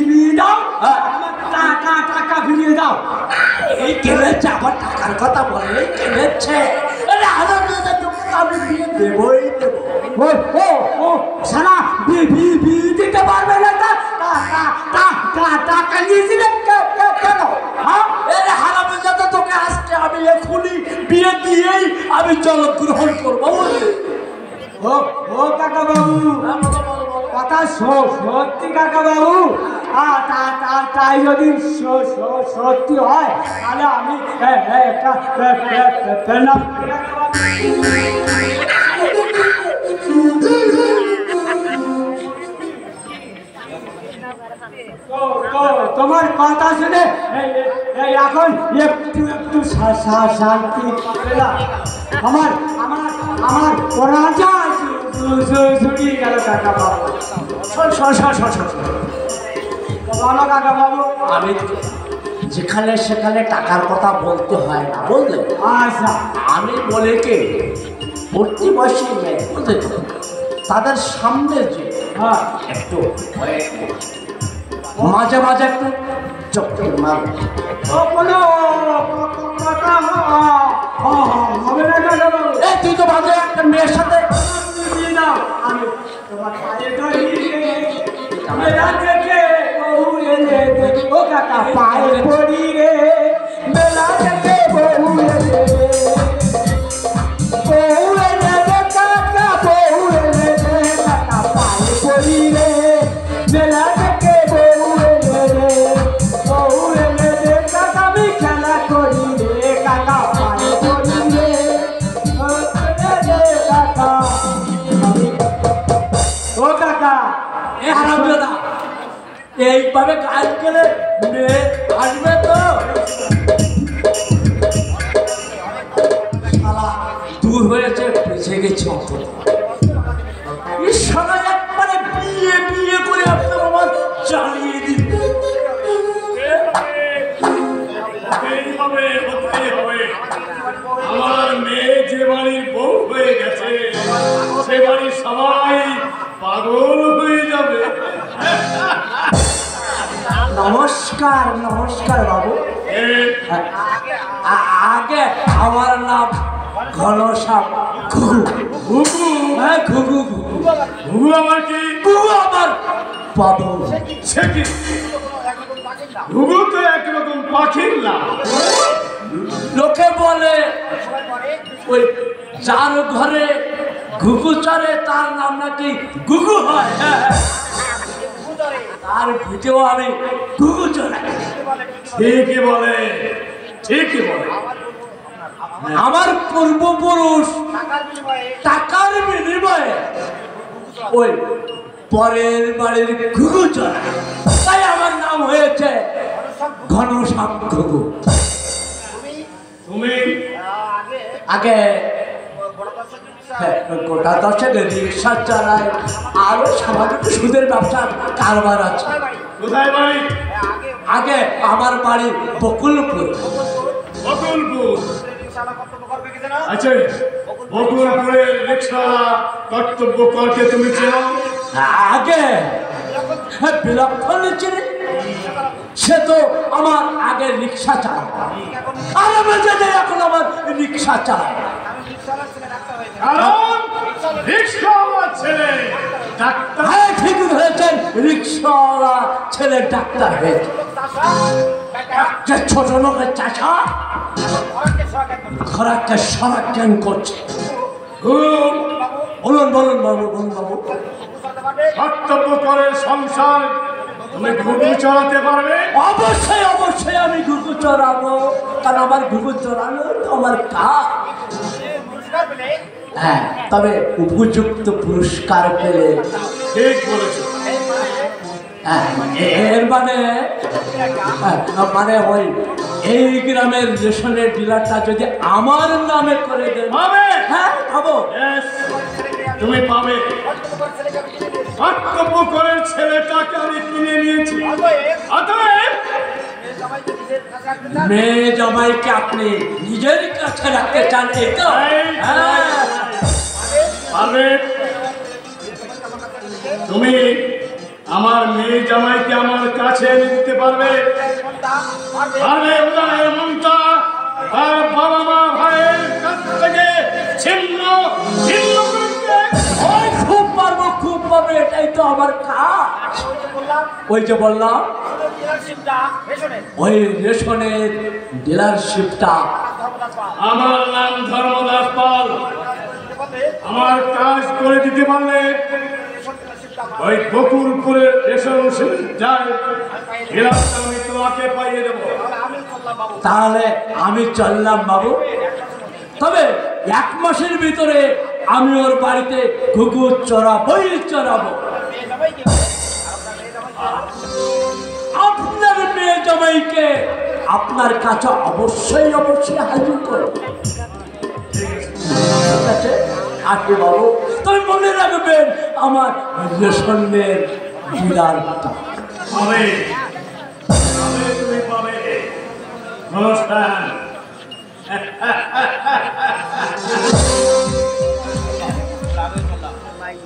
বিয়ে দাও আমার টাকা ফিরিয়ে দাও এই কেলেছে আবার টাকার কথা বলে কেলেছে আমি বিয়ে দেবই দেবো ও সারা বিয়ে দিতে পারবে না টাকা নিয়েছিলেন কেন হারামজাদা তোকে আজকে আমি এখনই বিয়ে দিয়েই আমি জলগ্রহণ করবো ও কাকা বাবু কথা সত্যি কাকা বাবু তাই যদি সত্যি হয় তাহলে আমি তোমার কথা শুনে এখন একটু শান্তি পেলাম আমার রাজা শুনিয়ে গেল কাকা বাবু বলো কাকা বাবু আমি যেখানে সেখানে টাকার কথা বলতে হয় না বললে আচ্ছা আমি বলে কে ভর্তি বয়সী মেয়ে বুঝলে তাদের সামনে যে একটু মাঝে মাঝে একটু চক্কর মারো তুই তো মাঝে একটা মেয়ের সাথে আমি তোমার পায়ে পড়ি রে মেলা থেকে বহু এইভাবে গাছ গেলে মেয়ে আসবে তো দূর হয়েছে বেঁচে গেছে সবাই একবারে বিয়ে করে আপনার আমার চালিয়ে দিবে আমার মেয়ে যে বাড়ির বউ হয়ে গেছে সে বাড়ির সবাই পাগল হয়ে যাবে। নমস্কার বাবু আগে আমার নাম ঘনশ্যাম ঘুঘু আমার কি আমার পাবো সে কি ঘুঘু তো একরকম পাখির নাম। লোকে বলে ওই যার ঘরে ঘুঘু চড়ে তার নাম নাকি ঘুঘু হয়। তার ভিটেও আমি ঘুঘু চড়াই। ঠিকই বলে আমার পূর্বপুরুষ টাকার বিনিময়ে ওই পরের বাড়ির ঘুঘু চড়াই, তাই আমার নাম হয়েছে ঘনশ্যাম ঘুঘু। তুমি আগে গোটা দশের রিক্সা চালায়, আরো সামান্য সুদের ব্যবসার কারবার আছে। কোথায় বাড়ি? আগে আমার বাড়ি বকুলপুর। আচ্ছা, বকুলপুরের রিক্সা কর্তব্য করকে তুমি চেনো? আগে বিলক্ষণ চিনি। সে তো আমার আগের রিক্সা চালায়, আর আমি যদি এখন আমার রিক্সা চালায়, কারণ রিক্সাওয়ালা ছেলে ডাক্তার। হ্যাঁ ঠিকই ধরেছেন, রিক্সাওয়ালা ছেলে ডাক্তার হয়েছে। যে ছোট লোকের চাষা ঘোড়াকে সংরক্ষণ করছে। বলুন বলুন বাবু, বলুন বাবু। কর্তব্য করে সংসার তুমি ঘুঘু চড়াতে পারবে? অবশ্যই অবশ্যই আমি ঘুঘু চড়াবো, কারণ আমার ঘুঘু চড়ানো তো আমার কাজ। হ্যাঁ, তবে উপযুক্ত পুরস্কার পেলে। ঠিক বলেছো। হ্যাঁ, এর মানে মানে ওই এই গ্রামের রেশনের ডিলারটা যদি আমার নামে করে দেন। পাবে? হ্যাঁ পাবো। Yes, তুমি পাবে। কর্তব্য করে ছেলেটাকে আমি কিনে নিয়েছি, অতএব মেয়ে জামাইকে আপনি নিজের কাছে রাখতে চান, এই তো? হ্যাঁ। পারবে। তুমি আমার মেয়ে জামাইকে আমার কাছে এনে দিতে পারবে? পারবে। উদয় মমতা তার বাবা মা ভাইয়ের কাছ থেকে ছিন্ন ছিন্ন করতে। ওই খুব পারবো, খুব পারবো, এটাই তো আমার কাজ। ওই যে বললাম ওই রেশনের ডিলারশিপটা। আমার নাম ধর্মদাস পাল। আমার কাজ করে দিতে পারলে ওই বকুলপুরের রেশন যায় আমি তোমাকে পাইয়ে দেবো। তাহলে আমি চললাম বাবু, তবে 1 মাসের ভিতরে আমি ওর বাড়িতে ঘুঘু চড়াবই চড়াবো। আপনার মেয়ে জামাইকে আপনার কাছে অবশ্যই অবশ্যই হাজির করো। ঠিক আছে আসবে বাবু, তবে মনে রাখবেন আমার রেশনের ডিলারটা। পাবে, পাবে, তুমি পাবে। নমস্কার।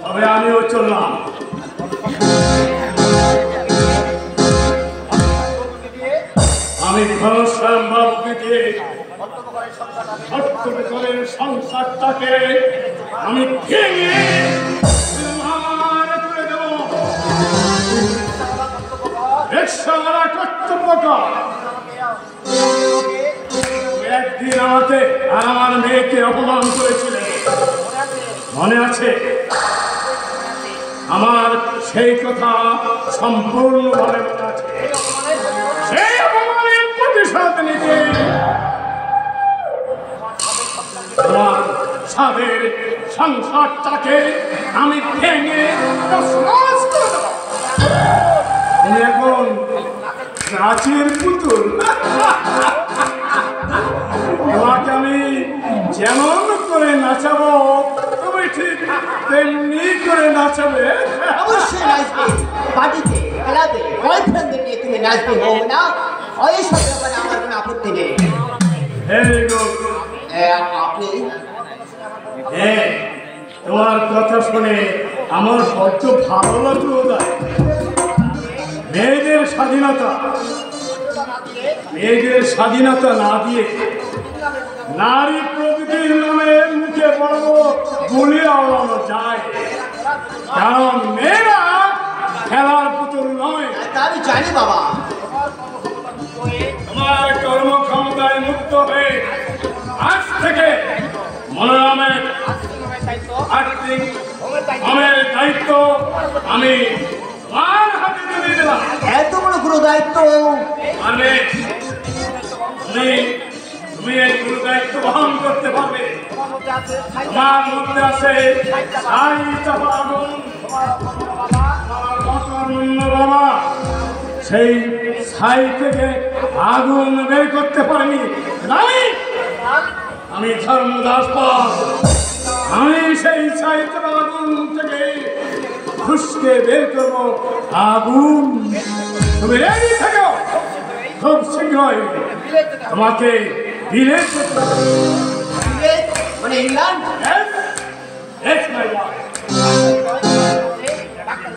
তবে আমিও চললাম। আমি ঘনশ্যাম বাবুকে দিয়ে করে সংসারটাকে আমি ভেঙে করে দেব। রিক্সাওয়ালা কর্তব্য কর। একদিন আমাকে আর আমার মেয়েকে অপমান করেছিলেন, মনে আছে? আমার সেই কথা সম্পূর্ণভাবে মনে আছে। সেই অপমানের প্রতিশোধ নিতে আমার সাদের সংসারটাকে আমি ভেঙে তছনছ করে দেব। তুমি এখন নাচের পুতুল। তোমাকে আমি যেমন করে নাচাবো তুমি ঠিক তেমনি করে নাচাবে। অবশ্যই নাচবে, পার্টিতে ক্লাবে বয়ফ্রেন্ডদের নিয়ে তুমি নাচবে, হোক না ওই সব ব্যাপারে আমার কোনো আপত্তি নেই। Very good. আপনি তোমার কথা শুনে আমার বড্ড ভালো লাগলো। মেয়েদের স্বাধীনতা, মেয়েদের স্বাধীনতা না দিয়ে নারী প্রকৃতির নামে মুখে বড় গুলি আওড়ানো যায়, কারণ মেয়েরা খেলার পুতুল নয়। তা আমি জানি বাবা। তোমার কর্মক্ষমতায় মুক্ত হয়ে আজ থেকে মনোরমের আর্থিক আমার দায়িত্ব আমি আমার হাতে তুলে দিলাম। এত বড় গুরু দায়িত্ব মানে তুমি এই গুরু দায়িত্ব বহন করতে পারবে। তোমার মধ্যে আছে ছাই চাপা আগুন। বাবা সেই ছাই থেকে আগুন বের করতে পারেনি। আমি ধর্মদাস পাল, আমি সেই ছাই চাপা আগুন থেকে খুশকে বের করবো আগুন। তুমি রেডি থাকো, খুব শীঘ্রই তোমাকে বিলেত মানে ইংল্যান্ড।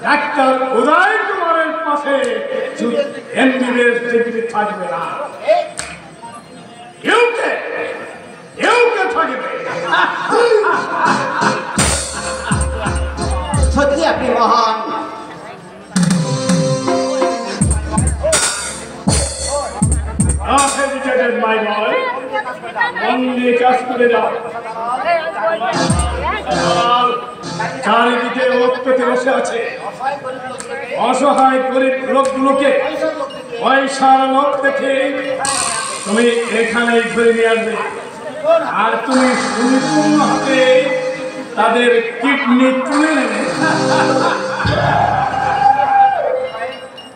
ডাক্তার উদয় কুমারের পাশে এমবিবিএস ডিগ্রি থাকবে না, ইউকে থাকবে। সত্যি আপনি মহান। মাই বয়, মন দিয়ে কাজ করে যাও। চারিদিকে লোক পেতে বসে আছে, অসহায় গরিব লোকগুলোকে পয়সার লোক দেখে তুমি এখানেই ধরে নিয়ে আসবে, আর তুমি সম্পূর্ণ হাতে তাদের কিডনি তুলে নেবে।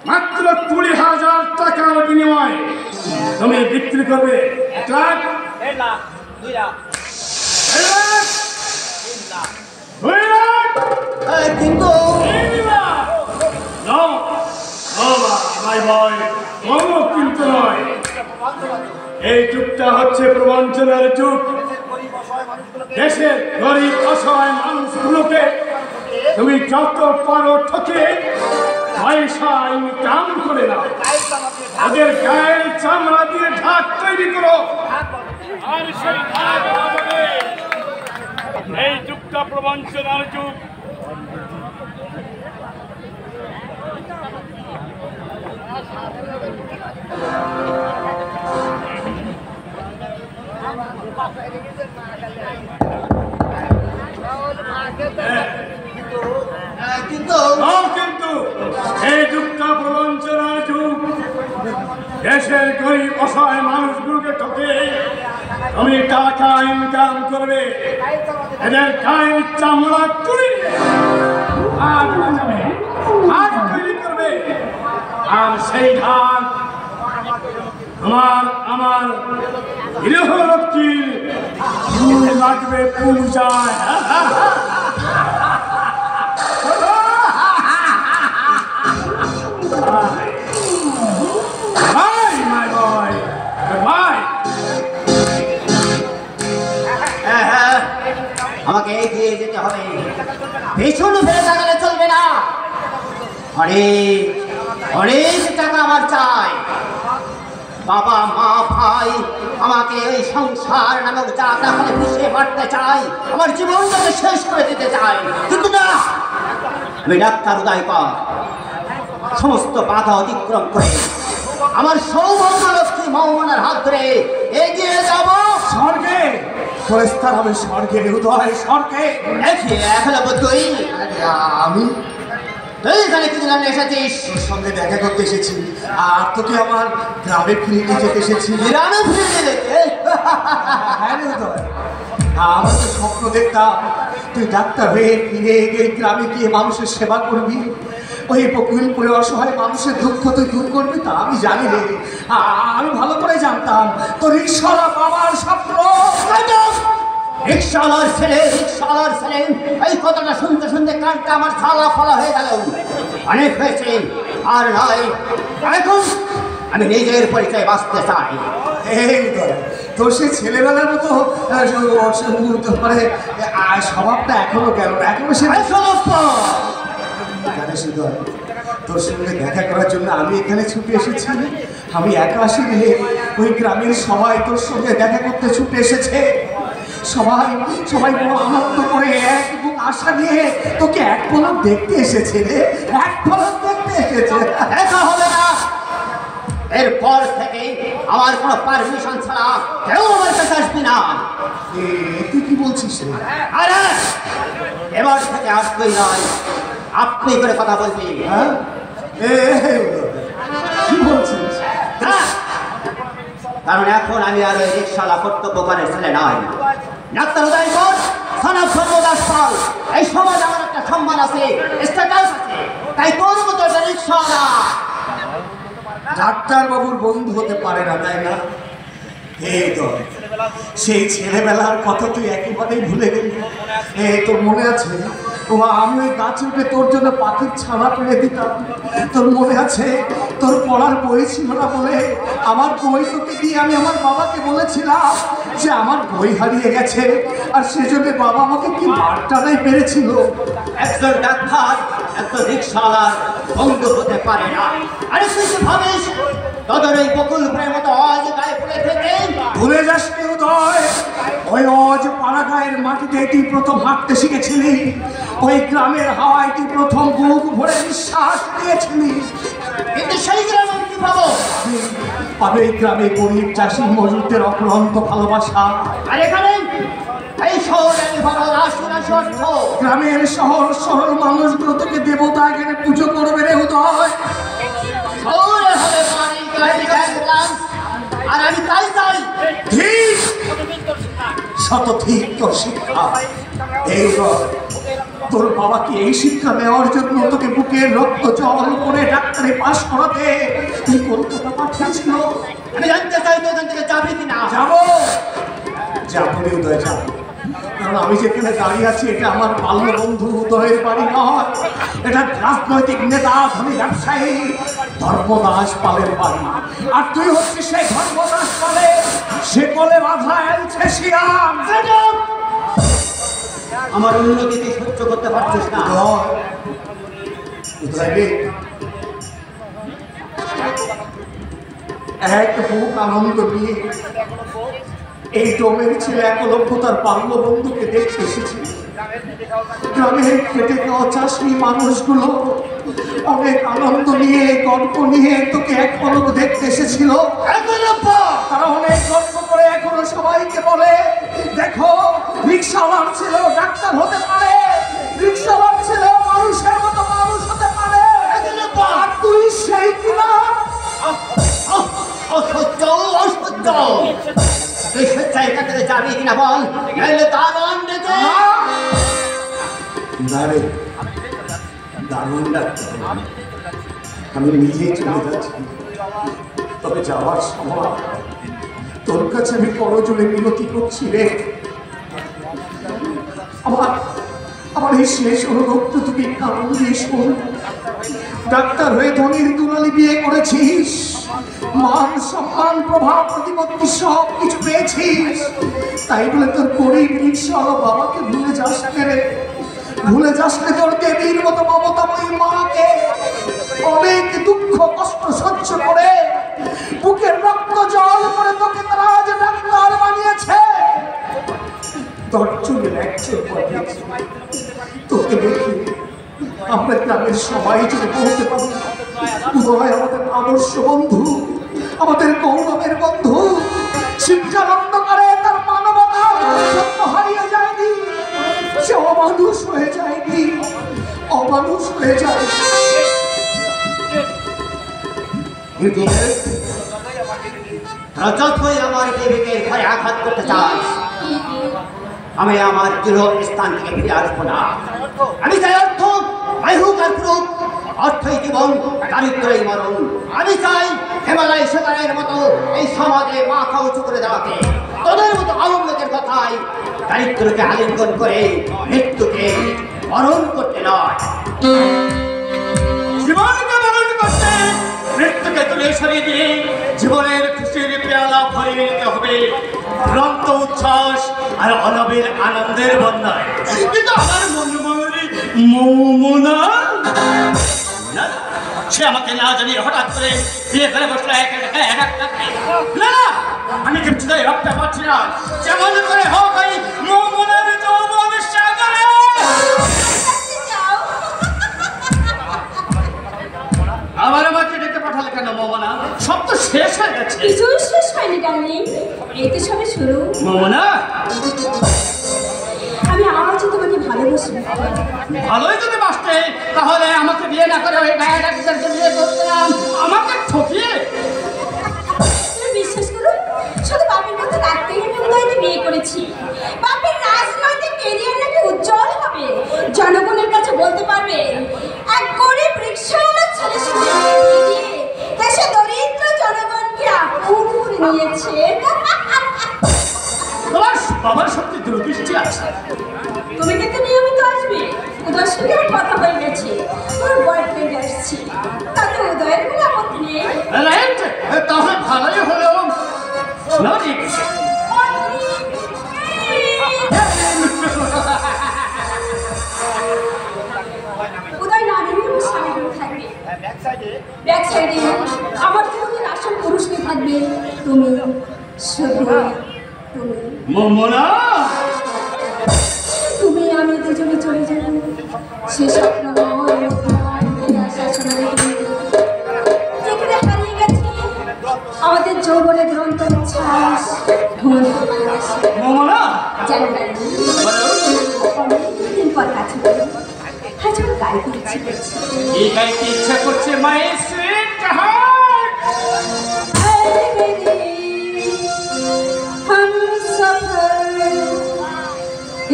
মাত্র 20,000 টাকার বিনিময়ে তুমি বিক্রি করবে 1 লাখ, 2 লাখ, 2 লাখ, কিন্তু কিন্তু নয়, এই যুগটা হচ্ছে প্রবঞ্চনার যুগ। দেশের গরিব অসহায় মানুষগুলোকে তুমি যত পারো ঠকে পয়সা ইনকাম করে নাও, ওদের গায়ের চামড়া দিয়ে ঢাক তৈরি করো, আর সেই ঢাক বাজাবে। এই যুগটা প্রবঞ্চনার যুগ। কিন্তু এই যুগটা প্রবঞ্চনার যুগ। দেশের গরিব অসহায় মানুষগুলোকে ঠকে তুমি টাকা ইনকাম করবে, এদের গায়ের চামড়া তুলে হাত বাজাবে, হাত তৈরি করবে, আর সেই হাত আমার গৃহলক্ষ্মীর লাগবে পূজায়। আমাকে এগিয়ে যেতে হবে, পেছনে ফেলে তাকালে চলবে না। অনেক টাকা আমার চাই। বাবা মা ভাই আমাকে ওই সংসার নামক জায়গা করে পিছিয়ে মারতে চাই, আমার জীবনটাকে শেষ করে দিতে চাই। কিন্তু না, আমি ডাক্তার উদয়কর সমস্ত বাধা অতিক্রম করে আমার সৌভাগ্য লক্ষ্মী মৌমনার হাত ধরে এগিয়ে যাব স্বর্গে। ফেরেশতারা হবে স্বর্গে, উদয় স্বর্গে। এখনো বোধই আমি তুই এখানে কিছু জানলে এসেছিস? তোর সঙ্গে দেখা করতে এসেছি, আর তোকে আমার গ্রামে ফিরে নিয়ে যেতে এসেছি। গ্রামে ফিরে যেতে? হ্যাঁ রে উদয়, আমার তো স্বপ্ন দেখতাম তুই ডাক্তার হয়ে ফিরে গিয়ে গ্রামে গিয়ে মানুষের সেবা করবি, ওই বকুলপুরে অসহায় মানুষের দুঃখ তুই দূর করবি। তা আমি জানি রে, আমি ভালো করে জানতাম তোর রিক্সাওয়ালা বাবার স্বপ্ন। রিক্সাওয়ালার ছেলে এই কথাটা শুনতে শুনতে কানটা আমার ছালা ফলা হয়ে গেল। অনেক হয়েছে, আর নয়। এখন আমি নিজের পরিচয় বাঁচতে চাই। এই তোর সে ছেলেবেলার মতো মানে স্বভাবটা এখনো গেল না, এখনো সে জানিস উদয়, তোর সঙ্গে দেখা করার জন্য আমি এখানে ছুটে এসেছি। আমি একা আসিনি, ওই গ্রামের সবাই তোর সঙ্গে দেখা করতে ছুটে এসেছে। সবাই বড় আনন্দ করে এক বুক আশা নিয়ে তোকে এক পলক দেখতে এসেছে রে, এক পলক দেখতে এসেছে। দেখা হবে না, এরপর থেকে আমার কোনো পারমিশন ছাড়া কেউ আমার কাছে আসবি না। তুই কি বলছিস রে? আরে এবার থেকে আসবেই নয়, আপনি করে কথা বলবি। হ্যাঁ, কি বলছিস? কারণ এখন আমি আর ওই রিক্সাওয়ালা কর্তব্যকারের ছেলে নয়। ডাক্তার উদয়কর সনদ ধর্মদাস পাল, এই সমাজ আমার একটা সম্মান আছে, স্ট্যাটাস আছে, তাই তোর মতো একটা রিক্সাওয়ালা ডাক্তার বাবুর বন্ধু হতে পারে না, তাই না? এই তো সেই ছেলেবেলার কথা তুই একেবারেই ভুলে গেলি। তোর মনে আছে ও আমি ওই গাছে উঠে তোর জন্য পাখির ছানা পেড়ে দিতাম? তোর মনে আছে তোর পড়ার বই ছিল না বলে আমার বই তোকে দিয়ে আমি আমার বাবাকে বলেছিলাম যে আমার বই হারিয়ে গেছে, আর সেজন্য বাবা আমাকে কি মারটানাই পেরেছিল। একজন ডাক্তার একটা রিক্সাওয়ালার বন্ধু হতে পারে না। আরে তুই কি ভাবিস তোদের এই বকুল প্রেম তো আজ গায়ে পড়ে থেকে ভুলে যাস নি উদয়, ওই অজ পাড়া গায়ের মাটিতে তুই প্রথম হাঁটতে শিখেছিলি, ওই গ্রামের হাওয়ায় তুই প্রথম বুক ভরে নিঃশ্বাস দিয়েছিলি। কিন্তু সেই গ্রামে আমি কি পাবো? পাবে এই গ্রামে গরিব চাষি মজুরদের অক্লান্ত ভালোবাসা। আর এখানে এই শহরে আমি ভালো রাষ্ট্র অর্থ গ্রামের শহর সরল মানুষগুলো তোকে দেবতা এখানে পুজো করবে রে উদয়। শহরে হলে বাড়ি গাড়ি দেখলাম, আর আমি তাই চাই। ঠিক শত ঠিক তোর শিক্ষা। এই উদয়, তোর বাবা কি এই শিক্ষা নেওয়ার জন্য তোকে বুকের রক্ত জল করে ডাক্তারে পাশ করাতে তুই কলকাতা পাঠিয়েছিল? আমি জানতে চাই তো এখান থেকে যাবি কিনা। যাবো যাবো রে উদয়, যাবো। কারণ আমি যেখানে দাঁড়িয়ে আছি এটা আমার বাল্য বন্ধু উদয়ের বাড়ি নয়, এটা রাজনৈতিক নেতা ধনী ব্যবসায়ী ধর্মদাস পালের বাড়ি। আর তুই হচ্ছিস সেই ধর্মদাস পালে, সে কোলে বাঁধা এলথেসিয়াম। আমার উন্নতি তুই সহ্য করতে পারছিস না। এক বুক আনন্দ নিয়ে এই ডোমের ছেলে একলব্য তার বাল্য বন্ধুকে দেখতে এসেছি। গ্রামের খেটে খাওয়া চাষি মানুষগুলো অনেক আনন্দ নিয়ে গল্প নিয়ে তোকে এক পলক দেখতে এসেছিল। তারা অনেক গল্প করে এখনো সবাইকে বলে, দেখো রিক্সাওয়ালার ছিল ডাক্তার হতে পারে, রিক্সাওয়ালার ছিল মানুষের মতো মানুষ হতে পারে। আর তুই সেই কিনা? অসহ্য অসহ্য। তুই স্বেচ্ছায় এখান থেকে যাবি কিনা বল, নাহলে দারোয়ান ডেকে। দারুণ ডাক্তার, আমি নিজেই চলে যাচ্ছি। তবে যাওয়ার সময় তোর কাছে আমি করজোড়ে মিনতি করছি রে। আমার এই শেষ অনুরোধ তুই কারণ দিয়ে শোন। ডাক্তার হয়ে ধনির দুলালি বিয়ে করেছিস, মান সম্মান প্রভাব প্রতিপত্তি সব কিছু পেয়েছিস, তাই বলে তোর গরিব রিক্সাওয়ালা বাবাকে ভুলে যাস রে। ভুলে যাস না তোর দেবীর মতো মমতাময়ী মাকে। অনেক দুঃখ কষ্ট সহ্য করে বুকের রক্ত জল করে তোকে তারা আজ ডাক্তার বানিয়েছে। তোর চুলের একচুল পাঠিয়েছে তোকে দেখি আমরা গ্রামের সবাই যদি বলতে পারি উদয় আমাদের আদর্শ বন্ধু, আমাদের গৌরবের বন্ধু। শিক্ষানন্দ করে তার মানবতা সত্য হারিয়ে যায়নি, সে অমানুষ হয়ে যায়নি, অমানুষ হয়ে যায়। যতই আমার বিবেকের ঘরে আঘাত করতে চাস, আমি আমার দৃঢ় স্থান থেকে ফিরে আসবো না। আমি চাই অর্থ, আয়ুক আর ক্রোধ, অর্থই জীবন, দারিদ্রই মরণ। আমি চাই হিমালয় শিকারের মতো এই সমাজে মাথা উঁচু করে দাঁড়াতে। তোদের মতো আলম্বকের কথায় দারিদ্রকে আলিঙ্গন করে মৃত্যুকে বরণ করতে নয়, জীবনকে বরণ করতে মৃত্যুকে তুলে সরিয়ে দিয়ে জীবনের খুশির পেয়ালা ভরিয়ে নিতে হবে দুরন্ত উচ্ছ্বাস আর অনবের আনন্দের বন্যায়। কিন্তু আমার মোমনা সে আমাকে না জানিয়ে হঠাৎ করে বিয়ে করে বসলো না। আমি কিছু ভাবতে পারছি না, যেমন করে হোক ওই মোমনার যৌবন সাগরে। আবার আমাকে ডেকে পাঠালে কেন মোমনা? সব তো শেষ হয়ে গেছে। কিছুই শেষ হয়নি ডার্লিং, এই তো সবে শুরু। মোমনা, আমি আজ তোমাকে ভালোবাসি। ভালোই যদি বাসতে তাহলে আমাকে বিয়ে না করে ওই গায়ে ডাক্তারকে বিয়ে করতাম, আমাকে ঠকিয়ে। তুমি বিশ্বাস করো, শুধু বাপের কথা রাখতেই আমি উদয়কে বিয়ে করেছি। বাপের রাজনৈতিক ক্যারিয়ার নাকি উজ্জ্বল হবে, জনগণের কাছে বলতে পারবে এক গরিব রিক্সাওয়ালা ছেলের সাথে বিয়ে দিয়ে দেশে দরিদ্র জনগণকে আপন করে নিয়েছে। তোমার বাবার সত্যি দূরদৃষ্টি আছে। তুমি কিন্তু নিয়মিত আসবে, উদয়ের সঙ্গে আমার কথা হয়ে গেছে, তোমার বয়ফ্রেন্ড আসছে, তাতে উদয়ের কোনো আপত্তি নেই। রাইট, তাহলে ভালোই হলো। উদয় না, আমি ব্যাক সাইডে আমার জীবনের আসল পুরুষকে থাকবে তুমি, শুধু তুমি। মোমনা তুমি আমি দুজনে চলে যাবো সে স্বপ্নময় আশা শোনাবে যেখানে হারিয়ে গেছে আমাদের যৌবনের দুরন্ত উচ্ছ্বাস, ঘুমন্ত ভালোবাসা। মোমনা জানো না অনেকদিন পর কাছে পেলাম, আজ আমার গাড়িতে ইচ্ছে করছে। এই গাইতে ইচ্ছা করছে মায়ের সুইট হার্ট।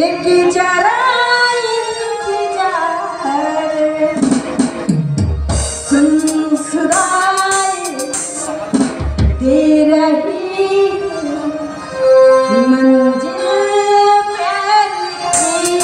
एक जरा इंतजार सुनसुराए दे रही मंजिल प्यार की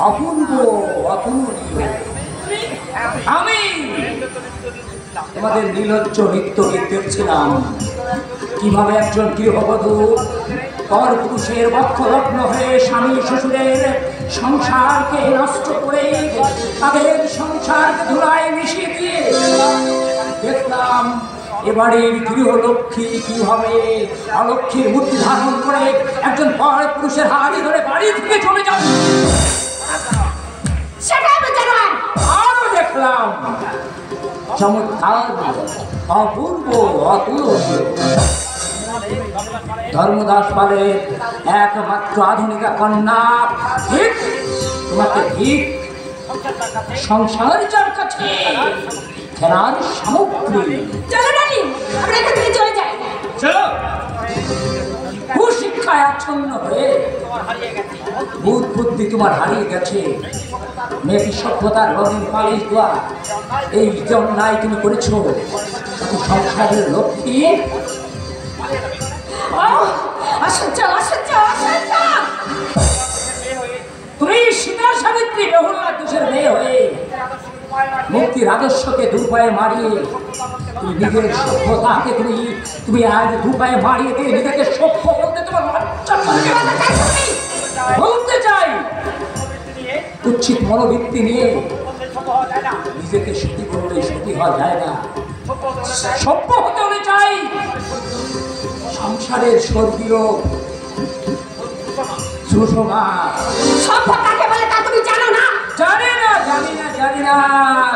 অপূর্ব অতুলনীয়। আমি তোমাদের নীলজ্জ নৃত্য গীত দেখছিলাম, কিভাবে একজন গৃহবধূ পর পুরুষের বক্ষলগ্ন হয়ে স্বামী শ্বশুরের সংসারকে নষ্ট করে তাদের সংসারকে ধুলায় মিশিয়ে দিয়ে দেখলাম এবারের গৃহলক্ষ্মী কিভাবে অলক্ষ্মীর মূর্তি ধারণ করে একজন পর পুরুষের হাত ধরে বাড়ি থেকে চলে যান। আরো দেখলাম চমৎকার অপূর্ব অতুলনীয় ধর্মদাস পালের একমাত্র আধুনিকা কন্যা ঠিক তোমাকে ঠিক সংসার যার কাছে খেলার সামগ্রী। চলো রানী, আমরা এখান থেকে চলে যাই। চলো। কুশিক্ষায় আচ্ছন্ন হয়ে বুধ বুদ্ধি তোমার হারিয়ে গেছে। মেয়েটি সভ্যতার রঙিন পালিশ দেওয়া এই যে অন্যায় তুমি করেছো, সংসারের লক্ষ্মী। অসহ্য অসহ্য অসহ্য। তুমি সীতা সাবিত্রী বেহুলার দেশের মেয়ে হয়ে মুক্তির আদর্শকে দুপায়ে মারিয়ে তুমি নিজের সভ্যতাকে তুমি আজ দুপায়ে মারিয়ে দিয়ে নিজেকে সভ্য বলতে তোমার লজ্জা বলতে চাই। কুচ্ছিত মনোবৃত্তি নিয়ে নিজেকে সতী করলে সতী হওয়া যায় না, সভ্য হতে হলে চাই সংসারের স্বর্গীয় সুষমা। সভ্যতাকে বলে তা তুমি জানো না? জানি না জানি না জানি না,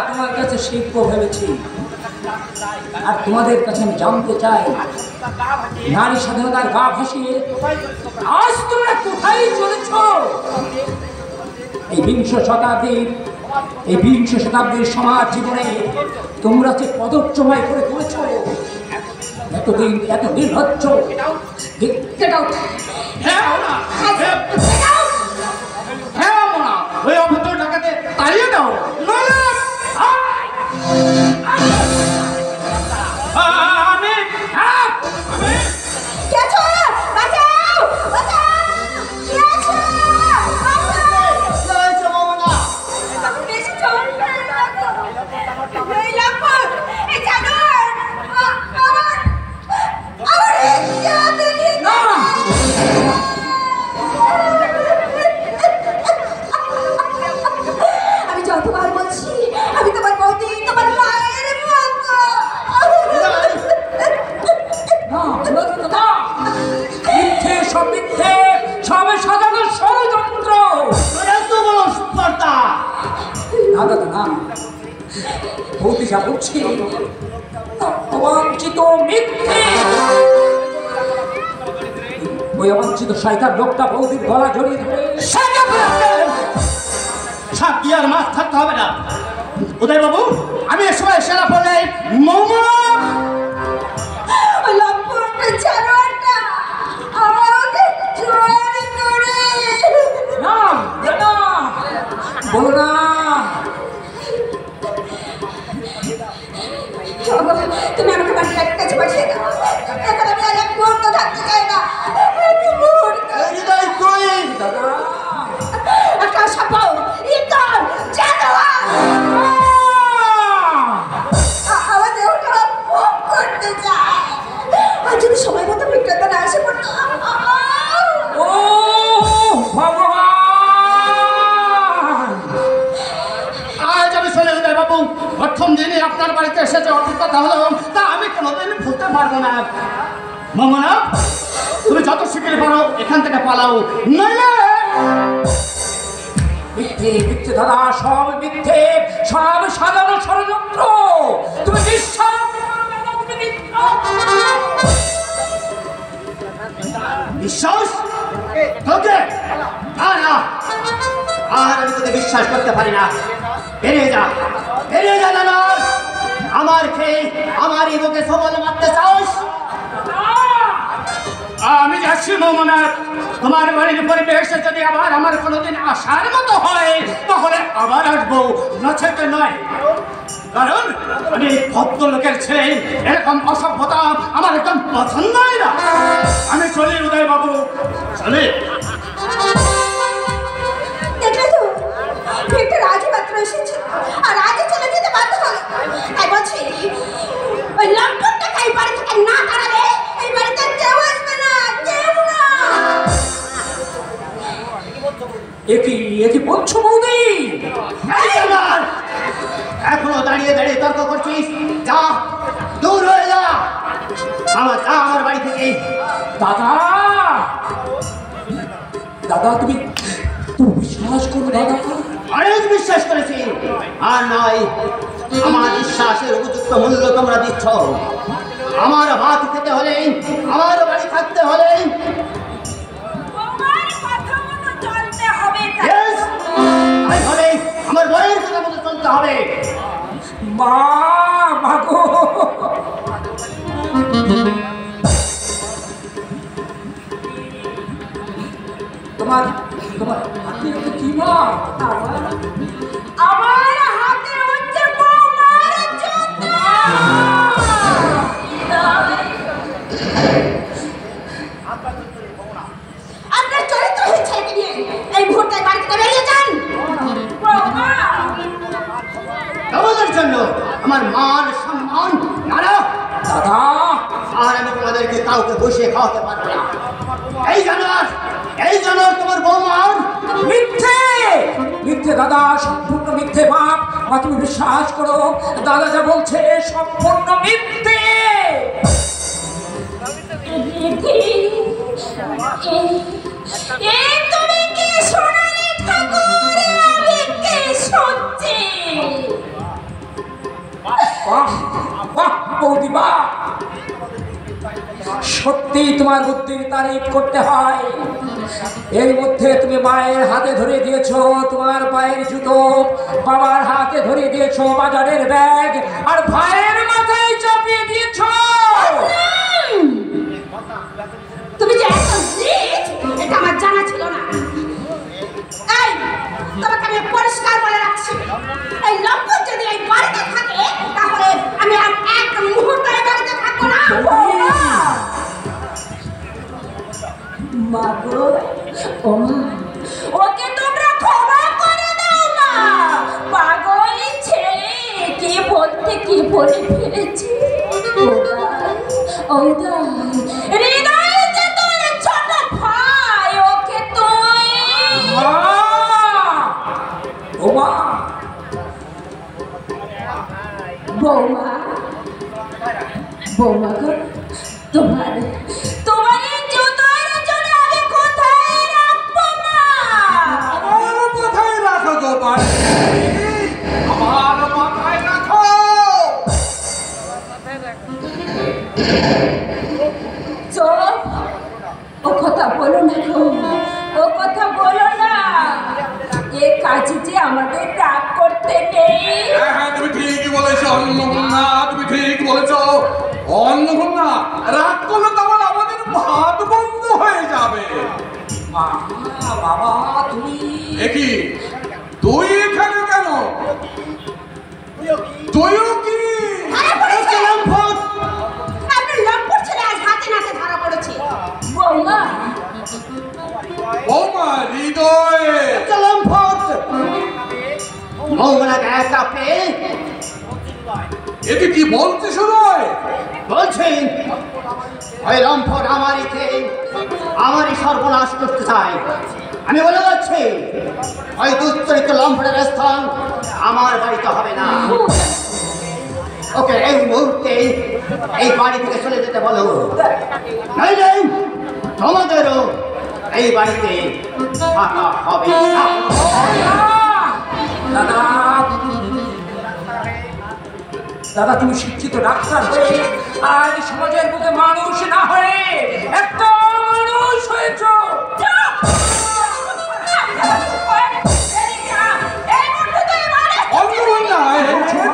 তোমার কাছে শিখবো ভেবেছি। আর তোমাদের কাছে আমি জানতে চাই, নারী স্বাধীনতার গা ভাসিয়ে আজ তোমরা কোথায় চলেছ? এই বিংশ শতাব্দীর সমাজ জীবনে তোমরা যে পদচ্যময় করে তুলেছ, এতদিন এত নির্লজ্জ। ওই অভদ্র টাকাতে তাড়িয়ে দাও। অবাঞ্ছিত শয়তান লোকটা বৌদির গলা জড়িয়ে ধরে আর মাছ থাকতে হবে না। উদয় বাবু, আমি এ সময় সেরা পড়লে বলো না। তুমি আমাকে বাড়ির কাছে পাঠিয়ে দাও, এখন আমি আর এক মুহূর্ত থাকতে চাই না। একটা সাপাও ইতর জানোয়ার আমার দেহটা ভোগ করতে চায়। আর যদি সময় মতো বিক্রেতা না এসে পড়তো। ও ভগবান, আজ আমি চলে উদয় বাবু, প্রথম দিনই আপনার বাড়িতে এসেছে অভিজ্ঞতা হলো, তা আমি কোনোদিন ভুলতে পারবো না। মামনা, তুমি যত শিখে পারো এখান থেকে পালাও, নইলে মিথ্যে মিথ্যে দাদা, সব মিথ্যে, সব সাজানো ষড়যন্ত্র। তুমি বিশ্বাস বিশ্বাস তোকে? না না, আর আমি তোকে বিশ্বাস করতে পারি না। বেরিয়ে যা, বেরিয়ে যা দাদা। আমার খেয়ে আমার এই বুকে সবল মারতে চাস? আমি যাচ্ছি মামনা। তোমার বাড়ির পরিবেশে যদি আবার আমার কোনোদিন আসার মতো হয় তাহলে আবার আসবো, নচেত নয়। কারণ আমি ভদ্রলোকের ছেলে, এরকম অসভ্যতা আমার একদম পছন্দই না। আমি চলি উদয় বাবু, চলি। দেখলে তো একই বলছো বৌদি? এই জানোয়ার! এখনো দাঁড়িয়ে দাঁড়িয়ে তর্ক করছিস? যা, দূর হয়ে যা। আমার বাড়ি থেকে। দাদা দাদা তুমি বিশ্বাস করো দাদা? অনেক বিশ্বাস করেছি, আর নয় আমার বিশ্বাসের উপযুক্ত মূল্য তোমরা দিচ্ছ। আমার ভাত খেতে হলে, আমার বাড়ি থাকতে হলে Yes! আমার বইয়ের কথা মতো চলতে হবে। মাগো তোমার হাতে কি মা? আমার হাতে হচ্ছে বৌমার জুতো। আপনার চরিত্রহীন ছেলেকে নিয়ে এই মুহূর্তে বাড়ি থেকে বেরিয়ে যান। তোমাদের জন্য আমার মান সম্মান নানা দাদা, আর আমি তোমাদেরকে কাউকে বসে খাওয়াতে পারবো না। এই জানোয়ার তোমার বৌমার মিথ্যে দাদা, সম্পূর্ণ মিথ্যে। মা তুমি বিশ্বাস করো, দাদা যা বলছে সম্পূর্ণ মিথ্যে। তুমি কি সোনালী ঠাকুর নাকি কে সত্যি? বৌদি বাহ, সত্যি তোমার বুদ্ধির তারিফ করতে হয়। এর মধ্যে তুমি মায়ের হাতে ধরে দিয়েছো তোমার পায়ের জুতো, বাবার হাতে ধরে দিয়েছো বাজারের ব্যাগ, আর ভাইয়ের মাথায় চাপিয়ে দিয়েছো। তুমি যে এত জিত, এটা আমার জানা ছিল না। এই তোমাকে আমি পরিষ্কার বলে রাখছি, এই লম্পট যদি এই বাড়িতে থাকে তাহলে আমি আর এক মুহূর্ত এই বাড়িতে থাকবো না। মাগো, ওকে তোমরা ক্ষমা করে দাও না। পাগলি ছেলে কি বলতে কি বলে ফেলেছি। হৃদয় যে তোর ছোট ভাই, ওকে তুই বৌমা গো, তোমার জুতোর জন্য আমি কোথায় রাখবো না? আমার কোথায় রাখো গো বাড়ি? আমার মাথায় রাখো। চুপ, ও কথা বলো না গো, ও কথা বলো না। এ কাজে যে আমাদের রাগ করতে নেই। হ্যাঁ, তুমি ঠিকই বলেছো অন্নপূর্ণা, তুমি ঠিক বলেছো অন্নপূর্ণা। রাগ করলে তখন আমাদের ভাত বন্ধ হয়ে যাবে। বাবা তুমি কি তুই এখানে কেন? তুইও কি? আপনার লম্পট ছেলে আজ হাতে নাতে ধরা পড়েছে। বৌমা হৃদয়ে মৌমাকে একা পেয়ে এতে কি বলতে শুরু বলছেন ওই লম্পট আমারই সর্বনাশ করতে চায়। আমি বলে যাচ্ছি, ওই দুশ্চরিত্র লম্পটের স্থান আমার বাড়িতে হবে না। ওকে এই মুহূর্তে এই বাড়ি থেকে চলে যেতে বলো, নইলে তোমাদেরও এই বাড়িতে থাকা হবে না। দাদা তুমি শিক্ষিত ডাক্তার হয়ে আর সমাজের মধ্যে মানুষ না হয়ে একটা মানুষ হয়েছ।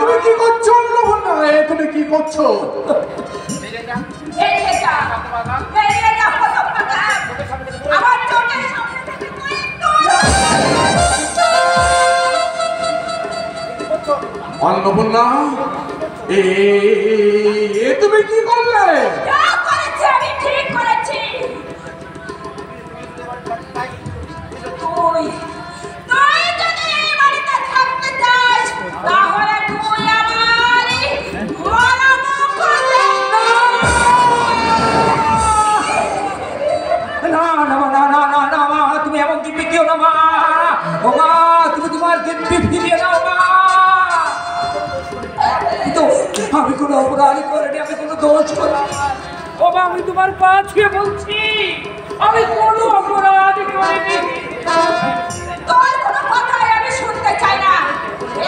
তুমি কি করছো? তুমি কি করছো? অন্নপূর্ণা, তুমি কি করলে? আমি ঠিক করেছি। তুই যদি এই বাড়িতে থাকতে চাস তাহলে তুই আমার না তুমি এমন দিব্যি কেউ না মা। ও মা, তুমি তোমার দিব্যি ফিরিয়ে নাও মা। কিন্তু আমি কোনো অপরাধ করিনি, আমি কোনো দোষ করিনি। ও মা, আমি তোমার পা ছুঁয়ে বলছি, আমি কোনো অপরাধ করিনি। তোর কোনো কথাই আমি শুনতে চাই না।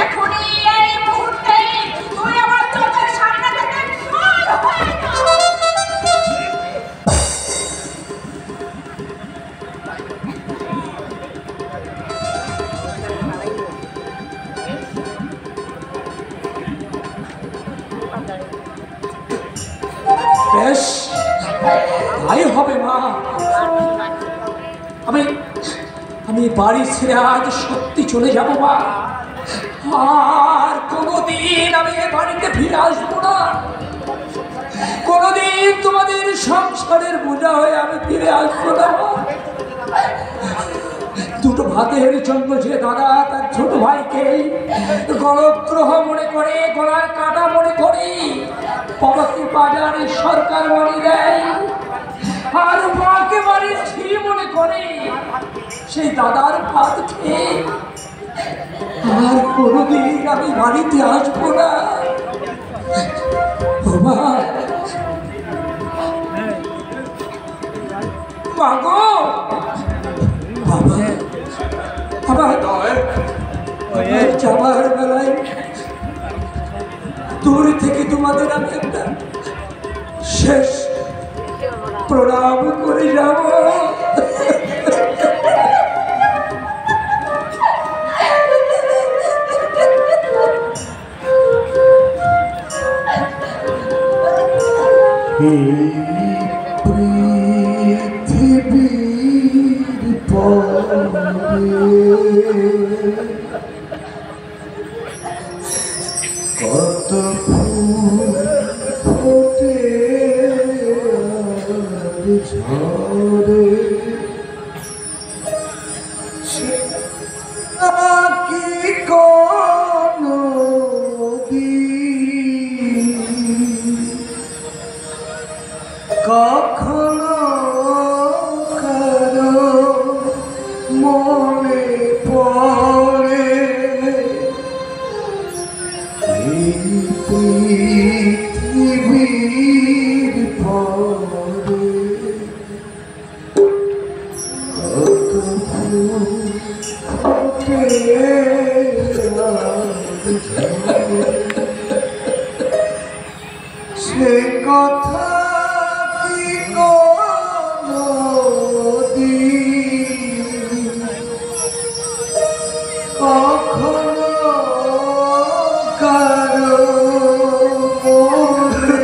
এখনই এই মুহূর্তে তুই আমার চোখের সামনে থেকে দূর হয়ে যা। বেশ, তাই হবে মা। আমি বাড়ি ছেড়ে আজ সত্যি চলে যাব মা। আর কোনোদিন আমি এ বাড়িতে ফিরে আসবো না। কোনোদিন তোমাদের সংসারের বোঝা হয়ে আমি ফিরে আসবো না। দুটো ভাতের জন্য যে দাদা তার ছোট ভাইকে গলগ্রহ মনে করে, গলার কাটা মনে করে বাবাকে বাজারে সরকার বাড়ি দেয়, আর মাকে বাড়ির ছি মনে করে, সেই দাদার ভাত খেয়ে আর কোনোদিন আমি বাড়িতে আসবো না। বাবা, মাগো, বাবা, আমার যাবার বেলায় দূর থেকে তোমাদের আমি একটা শেষ প্রণাম করে যাব। পৃথিবীর কত ফুল ফোটে ঝরে, কি কোনো কখনো কারো মনে পড়ে এই পৃথিবীর পরে কত ফুল ফোটে সে কথা কি কোনো দিন কখনো কারো মনে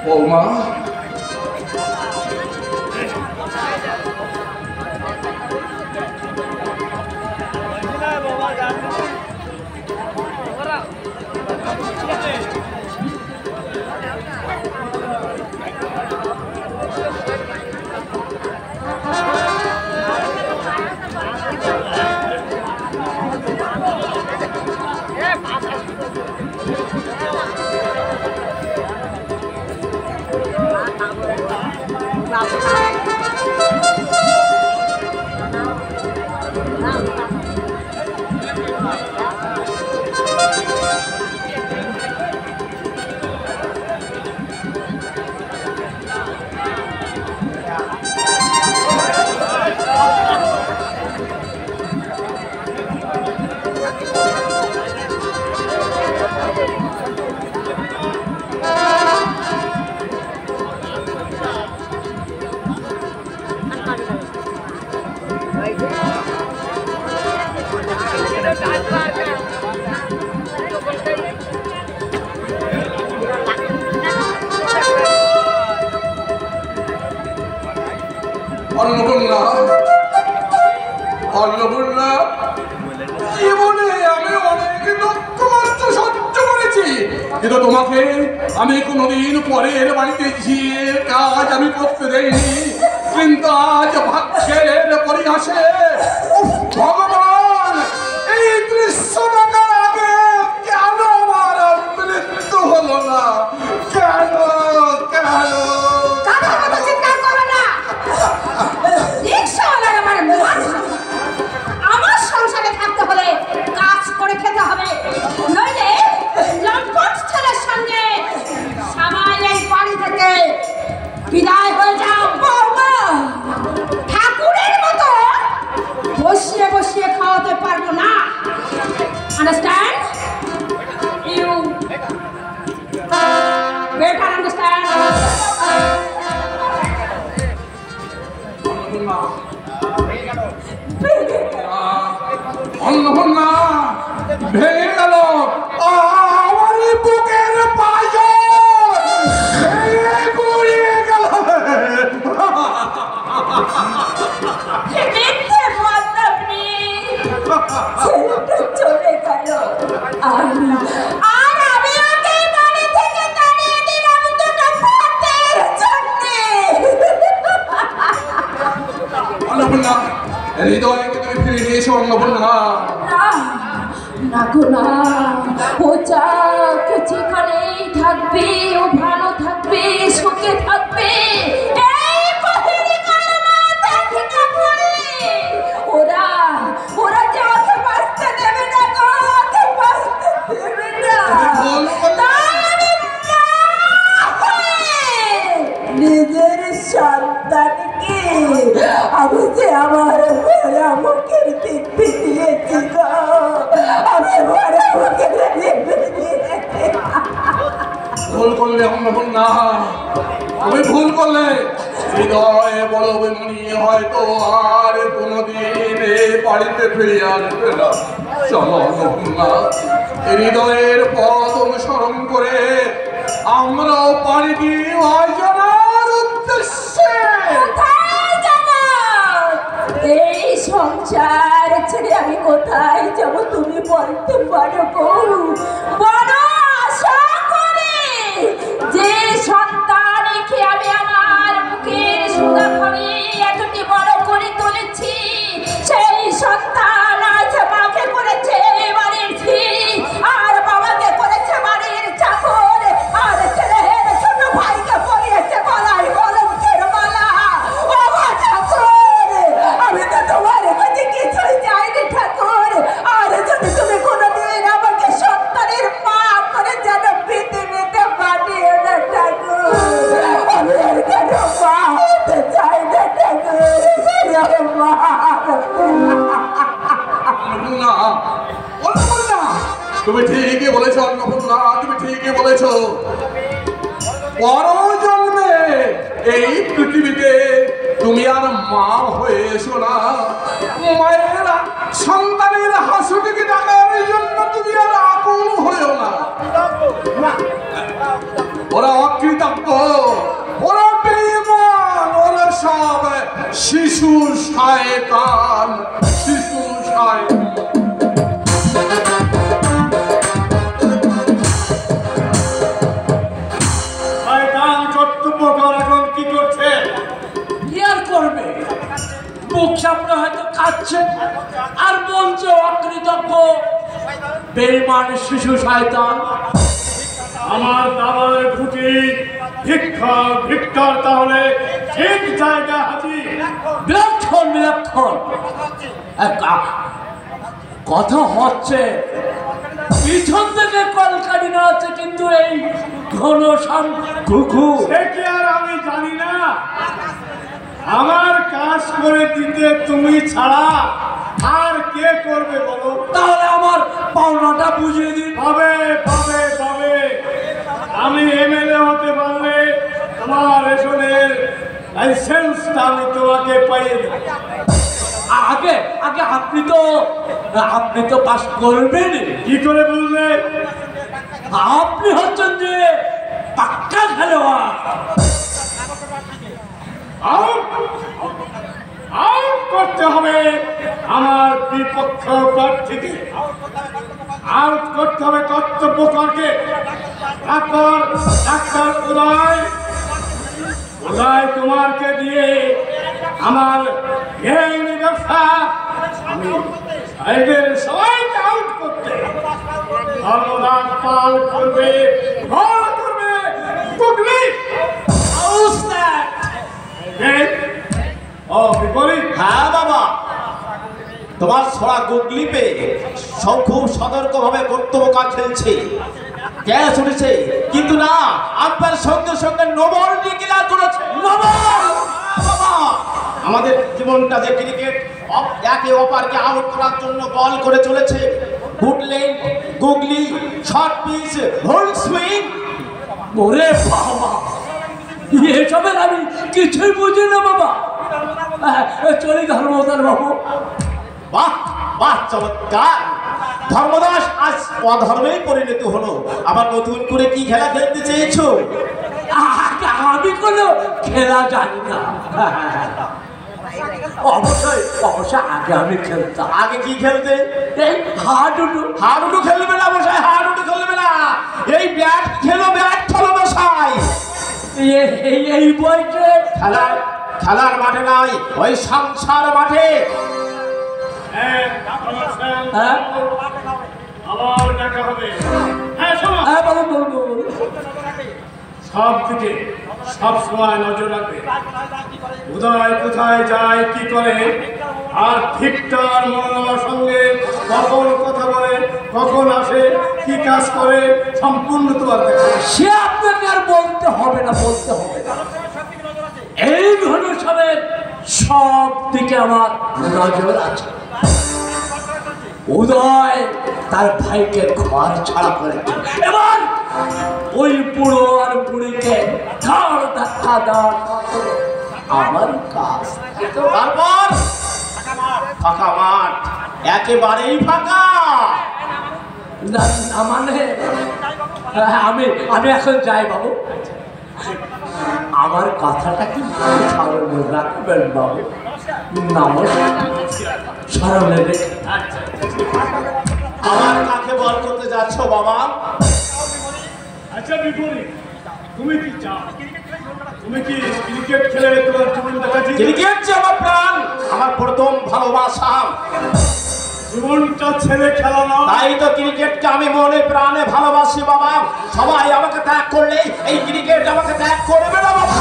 বৌমা, অন্নপূর্ণা, অন্নপূর্ণা, জীবনে আমি অনেক দুঃখ কষ্ট সহ্য করেছি, কিন্তু তোমাকে আমি কোনোদিন পরের বাড়িতে গিয়ে কাজ আমি করতে দেইনি। কিন্তু আজ ভাগ্যের পরিহাসে ভগবান এই দৃশ্য দেখার আগে কেন আমার মৃত্যু হলো না? কেন কেন? কাঁধার মতো চিৎকার করো না। রিকশাওয়ালার আমার সংসারে থাকতে হলে কাজ করে খেতে হবে, নইলে লম্পট ছেলের সঙ্গে সবাই এই বাড়ি থেকে বিদায় হয়ে যাও। বৌমা, ঠাকুরের মতো বসিয়ে বসিয়ে খাওয়াতে পারবো না। Understand? You better understand? Annapurna ভেঙে গেল আমার বুকের পাঁজর, ভেঙে গুড়িয়ে গেল। মিথ্যে বলতে আপনি, ছেলেটা চলে গেল আর আমি ওকে বাড়ি থেকে তাড়িয়ে দিলাম দুটো ভাতের জন্যে। অন্নপূর্ণা, হৃদয়কে তুমি ফিরে নিয়েছো অন্নপূর্ণা। না গো না, ও যাক যেখানেই থাকবে ও ভালো থাকবে, সুখে থাকবে। এই পহেলি কালমা তাকে বলে ওরা যে ওকে বাঁচতে দেবে না গো, ওকে বাঁচতে দেবে না। নিজের সন্তানকে আমি যে আমার মুখের দিব্যি দিয়েছি গো, আমি ভুল করলে অন্নপূর্ণা, তুমি ভুল করলে। হৃদয়ে বড় অভিমানী, হয়তো আর কোনোদিন এই বাড়িতে ফিরে আসবে না। চলো অন্নপূর্ণা, হৃদয়ের পথ অনুসরণ করে আমরাও পাড়ি দিয়ে অর্জনার উদ্দেশ্যে। এই সংসার ছেড়ে আমি কোথায় যাব তুমি বলতে পারো গো? বড় আশা করে যে সন্তান রেখে আমি আমার মুখের সুধা খাবে এতটি বড় করে তুলেছি, সেই সন্তান আজ মাকে করেছে বাড়ির ঝি, আর বাবাকে করেছে বাড়ির চাকর, আর ছেলের ছোট ভাইকে পরিয়েছে গলায় কলঙ্কের মালা। ও ঠাকুর, আমি তো তোমার কাছে কিছুই চাইনি ঠাকুর, আর যদি তুমি কোনোদিন আমাকে সন্তানের মা করে যেন পৃথিবীতে পাঠিয়ে না ঠাকুর, আমি আর কেন মা হতে চাই না ঠাকুর। অন্নপূর্ণা, অন্নপূর্ণা, তুমি ঠিকই বলেছো অন্নপূর্ণা, তুমি ঠিকই বলেছো। পরজন্মে এই পৃথিবীতে তুমি আর মা হয়ে এসো না। মায়ের সন্তানের হাসুটিকে ডাকার জন্য তুমি আর আকুল হয়েও না। ওরা অকৃতজ্ঞ, ওরা বেঈমান, ওরা সব শিশু শয়তান, শিশু শয়তান। কি করছে? ইয়ার করবে, বুক সামনে হয়তো কাঁদছে আর বলছে অকৃতজ্ঞ বেঈমান শিশু শয়তান। আমার দাবার খুঁটি ভিক্ষার তাহলে ঠিক জায়গা হাজির। বিলক্ষণ বিলক্ষণ কথা হচ্ছে, পিছন থেকে কলকারি না আছে, কিন্তু এই ঘন ঘুঘু সে কি আর আমি জানি না? আমার কাজ করে দিতে তুমি ছাড়া আর কে করবে বলো? তাহলে আমার পাওনাটা বুঝিয়ে দিন। পাবে পাবে পাবে। আমি এমএলএ হতে পারলে তোমার রেশনের লাইসেন্সটা আমি তোমাকে পাইয়ে দেব। আগে আগে আপনি তো পাস করবেন। কি করে বুঝলে? আপনি হচ্ছেন যে পাক্কা খেলোয়াড়। আউট করতে হবে আমার বিপক্ষ প্রার্থীকে, আউট করতে হবে কর্তব্যকরকে। তারপর ডাক্তার উদয় কুমারকে দিয়ে আমার এই ব্যবসা আমি সাহেবের সবাইকে আউট করতে ধর্মদাস পাল করবে, ঘর করবে, টুকলি ও বিপরীত। হ্যাঁ বাবা, তোমার ছড়া গুগলি পে সব খুব সতর্ক ভাবে কর্তব্য খেলছে, ক্যাচ উঠেছে, কিন্তু না আপনার সঙ্গে সঙ্গে নোবল ডিক্লেয়ার করেছে। বাবা, আমাদের জীবনটা যে ক্রিকেট একে অপরকে আউট করার জন্য বল করে চলেছে, গুডলেন, গুগলি, শর্ট পিচ, হোল্ড সুইং। ওরে বাবা, এসবের আমি কিছুই বুঝি না বাবা। চলি ধর্মদাস বাবু। বাহ বাহ, চমৎকার। ধর্মদাস আজ অধর্মেই পরিণত হলো, আবার নতুন করে কি খেলা খেলতে চেয়েছো? আমি কোনো খেলা জানি না। অবশ্যই অবশ্যই আগে আমি খেলতাম। আগে কি খেলতে? এই হাডুডু। হাডুডু খেলবে না মশাই, হাডুডু খেলবে না, এই ব্যাট খেলো, ব্যাট খেলো মশাই। এই বইতে খেলার মাঠে নাই, ওই সংসার মাঠে। আবার দেখা হবে। হ্যাঁ শোনো, হ্যাঁ বাবু বলবো। সব দিকে সব সময় নজর রাখবে, উদয় কোথায় যায়, কি করে, আর ভিক্টর মনোরমার সঙ্গে কখন কথা বলে, কখন আসে, কি কাজ করে, সম্পূর্ণ তোমার দেখা। সে আপনাকে আর বলতে হবে না, বলতে হবে না। এই ধনুষের সব দিকে আমার নজর আছে। উদয় তার ভাইকে ঘর ছাড়া করে, এবার ওই বুড়ো আর বুড়িকে ঘর ধাক্কা দেওয়া আমার কাজ। তারপর ফাঁকা মাঠ, একেবারেই ফাঁকা। না মানে আমি এখন যাই বাবু। আমার কথাটা কি স্মরণে রাখবেন বাবু? নমস্কার, স্মরণে রেখে। আমার কাকে বল করতে যাচ্ছ বাবা? আচ্ছা বিপরীত, তুমি কি চাও? তুমি কি ক্রিকেট খেলে তোমার জীবনটা কাটিয়ে? ক্রিকেট যে আমার প্রাণ, আমার প্রথম ভালোবাসা। জীবনটা ছেড়ে খেলা না, তাই তো ক্রিকেটকে আমি মনে প্রাণে ভালোবাসি বাবা। সবাই আমাকে ত্যাগ করলে এই ক্রিকেট আমাকে ত্যাগ করবে না বাবা।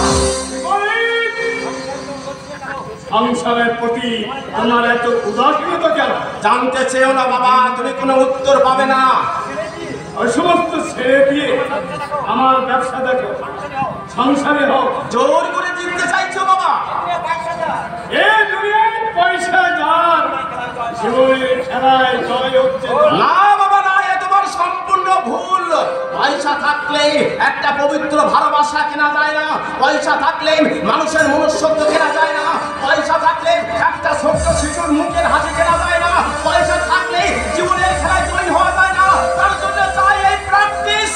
সংসারের প্রতি তোমার এত উদাসীনতা কেন? জানতে চেয়েও না বাবা, তুমি কোনো উত্তর পাবে না। ওই সমস্ত ছেড়ে দিয়ে আমার ব্যবসা দেখো, সংসারে হোক। জোর করে জিততে চাইছো বাবা? এই দুনিয়ায় পয়সা যার, জীবনের খেলায় জয় হচ্ছে না বাবা না, এ তোমার সম্পূর্ণ ভুল। পয়সা থাকলে একটা পবিত্র ভালোবাসা কেনা যায় না, পয়সা থাকলে মানুষের মনুষ্যত্ব কেনা যায় না, পয়সা থাকলে একটা ছোট্ট শিশুর মুখের হাসি কেনা যায় না, পয়সা থাকলে জীবনের খেলায় জয়ী হওয়া যায় না। তার জন্য চাই এই প্র্যাকটিস।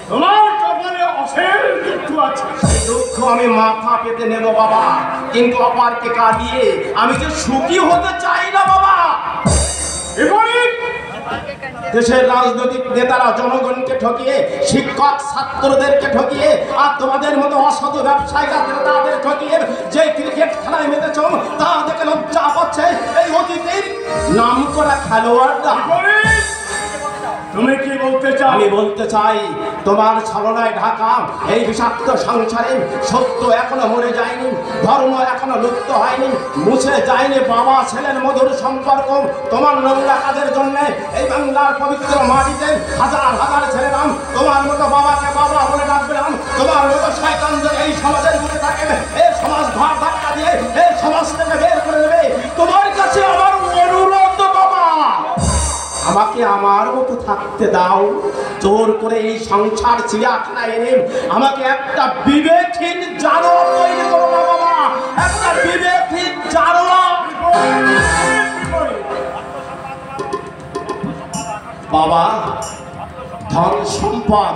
তোমার কপালে অসের দুঃখ আছে, সেই দুঃখ আমি মাথা পেতে নেব বাবা, কিন্তু অপারকে কাঁদিয়ে আমি যে সুখী হতে চাই না বাবা। দেশের রাজনৈতিক নেতারা জনগণকে ঠকিয়ে, শিক্ষক ছাত্রদেরকে ঠকিয়ে, আর তোমাদের মতো অসৎ ব্যবসায়ীরা তাদের ঠকিয়ে যে ক্রিকেট খেলায় মেতেছ, তা দেখে লজ্জা পাচ্ছে এই অতীতের নাম করা খেলোয়াড়রা। তুমি কি বলতে চাও? আমি বলতে চাই, তোমার ছলনায় ঢাকা এই বিষাক্ত সংসারে সত্য এখনো মরে যায়নি, ধর্ম এখনো লুপ্ত হয়নি, মুছে যায়নি বাবা ছেলের মধুর সম্পর্ক। তোমার নোংরা কাজের জন্য এই বাংলার পবিত্র মাটিতে হাজার হাজার ছেলেরা তোমার মতো বাবাকে বাবা বলে ডাকবে না। তোমার মতো শয়তান যদি এই সমাজের মধ্যে থাকে, এই সমাজ ঘর ধাক্কা দিয়ে এই সমাজ থেকে বের করে দেবে। তোমার কাছে আমার অনুরোধ বাবা, আমাকে আমার মতো থাকতে দাও। জোর করে এই সংসার চিড়িয়াখানায় এনে আমাকে একটা বিবেকহীন জানোয়ার তৈরি করো না বাবা, একটা বিবেকহীন জানোয়ার। বাবা, ধন সম্পদ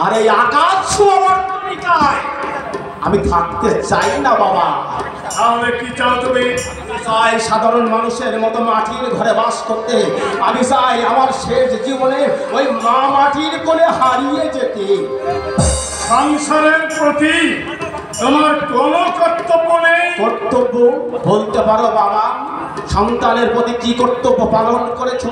আর এই আকাশ ছোঁয়া মর্যাদায় আমি থাকতে চাই না বাবা। তাহলে কি চাও তুমি? চাই সাধারণ মানুষের মতো মাটির ঘরে বাস করতে। আমি চাই আমার শেষ জীবনে ওই মা মাটির কোলে হারিয়ে যেতে। সংসারের প্রতি তোমার কোনো কর্তব্য নেই? কর্তব্য বলতে পারো বাবা? সন্তানের প্রতি কি কর্তব্য পালন করেছো?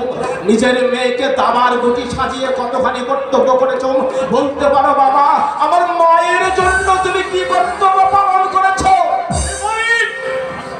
নিজের মেয়েকে দাবার গুটি সাজিয়ে কতখানি কর্তব্য করেছো বলতে পারো বাবা? আমার মায়ের জন্য তুমি কি কর্তব্য পালন করেছো?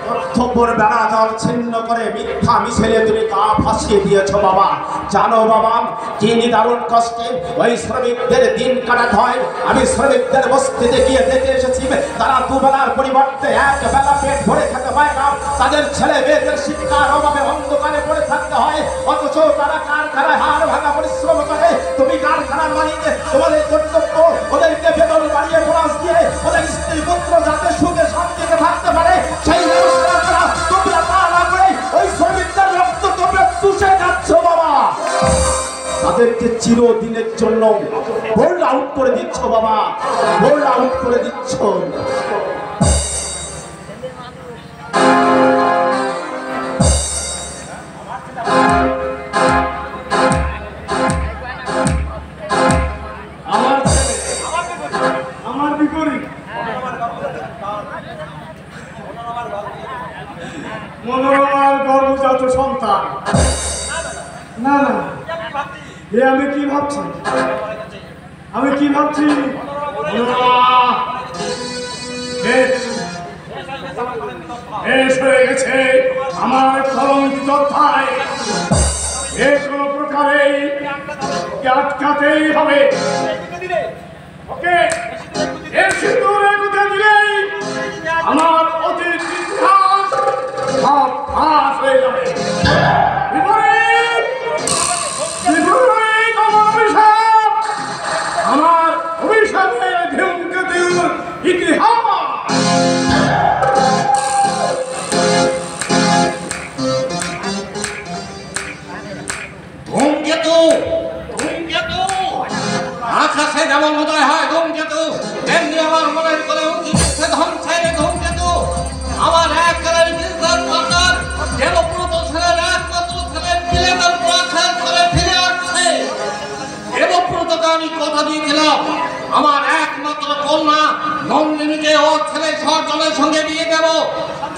কর্তব্যের বেড়া জল ছিন্ন করে মিথ্যা মিছিলে তুমি গা ফাঁসিয়ে দিয়েছো বাবা। জানো বাবা কি নিদারুণ কষ্টে ওই শ্রমিকদের দিন কাটাতে হয়। আমি শ্রমিকদের বস্তিতে গিয়ে দেখে এসেছি তারা দুবেলার পরিবর্তে এক বেলা পেট ভরে খেতে পায় না। তাদের ছেলে মেয়েদের শিক্ষার অভাবে অন্ধকারে পড়ে থাকতে হয়, অথচ তারা কারখানায় হাড় ভাঙা পরিশ্রম করে। তুমি কারখানার মালিকে তোমাদের কর্তব্য ওদেরকে বেতন বাড়িয়ে বোনাস দিয়ে ওদের স্ত্রী পুত্র যাতে সুখে শান্তিতে থাকতে পারে সেই ব্যবস্থা করা। তোমরা তা না করে ওই শ্রমিকদের রক্ত তোমরা চুষে যাচ্ছ বাবা। তাদেরকে চিরদিনের জন্য বোল্ড আউট করে দিচ্ছ বাবা, বোল্ড আউট করে দিচ্ছ। আমার বিপরীত মনোরমার গর্ভজাত সন্তান। না না, এ আমি কি ভাবছি? আমি কি ভাবছি? বেশ হয়ে গেছে আমার কলঙ্কিত অধ্যায়। এ কোনো প্রকারেই আটকাতেই হবে। ওকে, এর সিঁদুরে গুঁজে দিলেই আমার অতীত ইতিহাস সব ফাঁস হয়ে যাবে। বিপরীত বিপরীত আমার অভিশাপ, আমার অভিশাপের ধূমকেতুর ইতিহাস। ধূমকেতু, ধূমকেতু আকাশে যেমন উদয় হয় ধূমকেতু, তেমনি আমার মনের কোলে উঁকি দিচ্ছে ধ্বংসের ধূমকেতু। আমার একেবারে বিদ্যার পাতার দেবব্রত ছেলের একমাত্র ছেলে বিলেতের প্রাসাদ করে ফিরে আসছে। দেবব্রতকে আমি কথা দিয়েছিলাম আমার একমাত্র কন্যা নন্দিনীকে ওর ছেলে সর্জনের সঙ্গে বিয়ে দেব,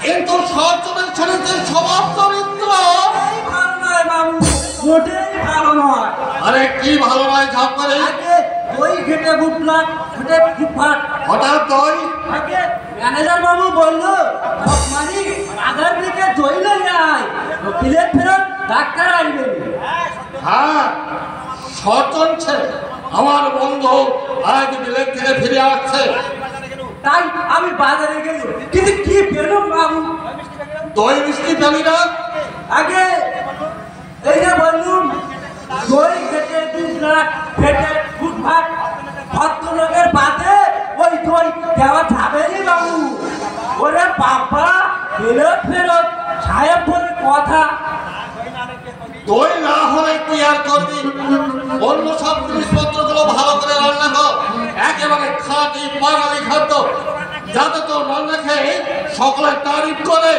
কিন্তু সর্জনের ছেলেদের স্বভাব চরিত্র ভালো নয় বাবু, মোটেই ভালো নয়। আরে কি ভালো নয় ঝাপকারে? আগে দই ঘেটে ফুটলাম, ঘেটে ফুটফাট। হঠাৎ দই? আগে ম্যানেজার বাবু বললো মানে আধার দিকে দই লই যায়, প্লেট ফেরত ডাক্তার আসবে। হ্যাঁ, সর্জন ছেলে আমার বন্ধু আজ বিলেত থেকে ফিরে আসছে। তাই আমি বাজারে গেল, কিন্তু কি পেলাম বাবু? দই মিষ্টি পেলি না? আগে এই যে বললুম দই ঘেটে ফুটলাম, ঘেটে ফুটফাট, ভদ্রলোকের বাদে ওই দই দেওয়া যাবে রে বাবু। ওরে বাবা, ফেরত ফেরত সাহেব বলে কথা। দই না হলে তুই আর করবি? অন্য সব জিনিসপত্রগুলো ভালো করে রান্না কর, একেবারে খাঁটি বাঙালি খাদ্য, যাতে তোর রান্না খেয়ে সকলে তারিফ করে।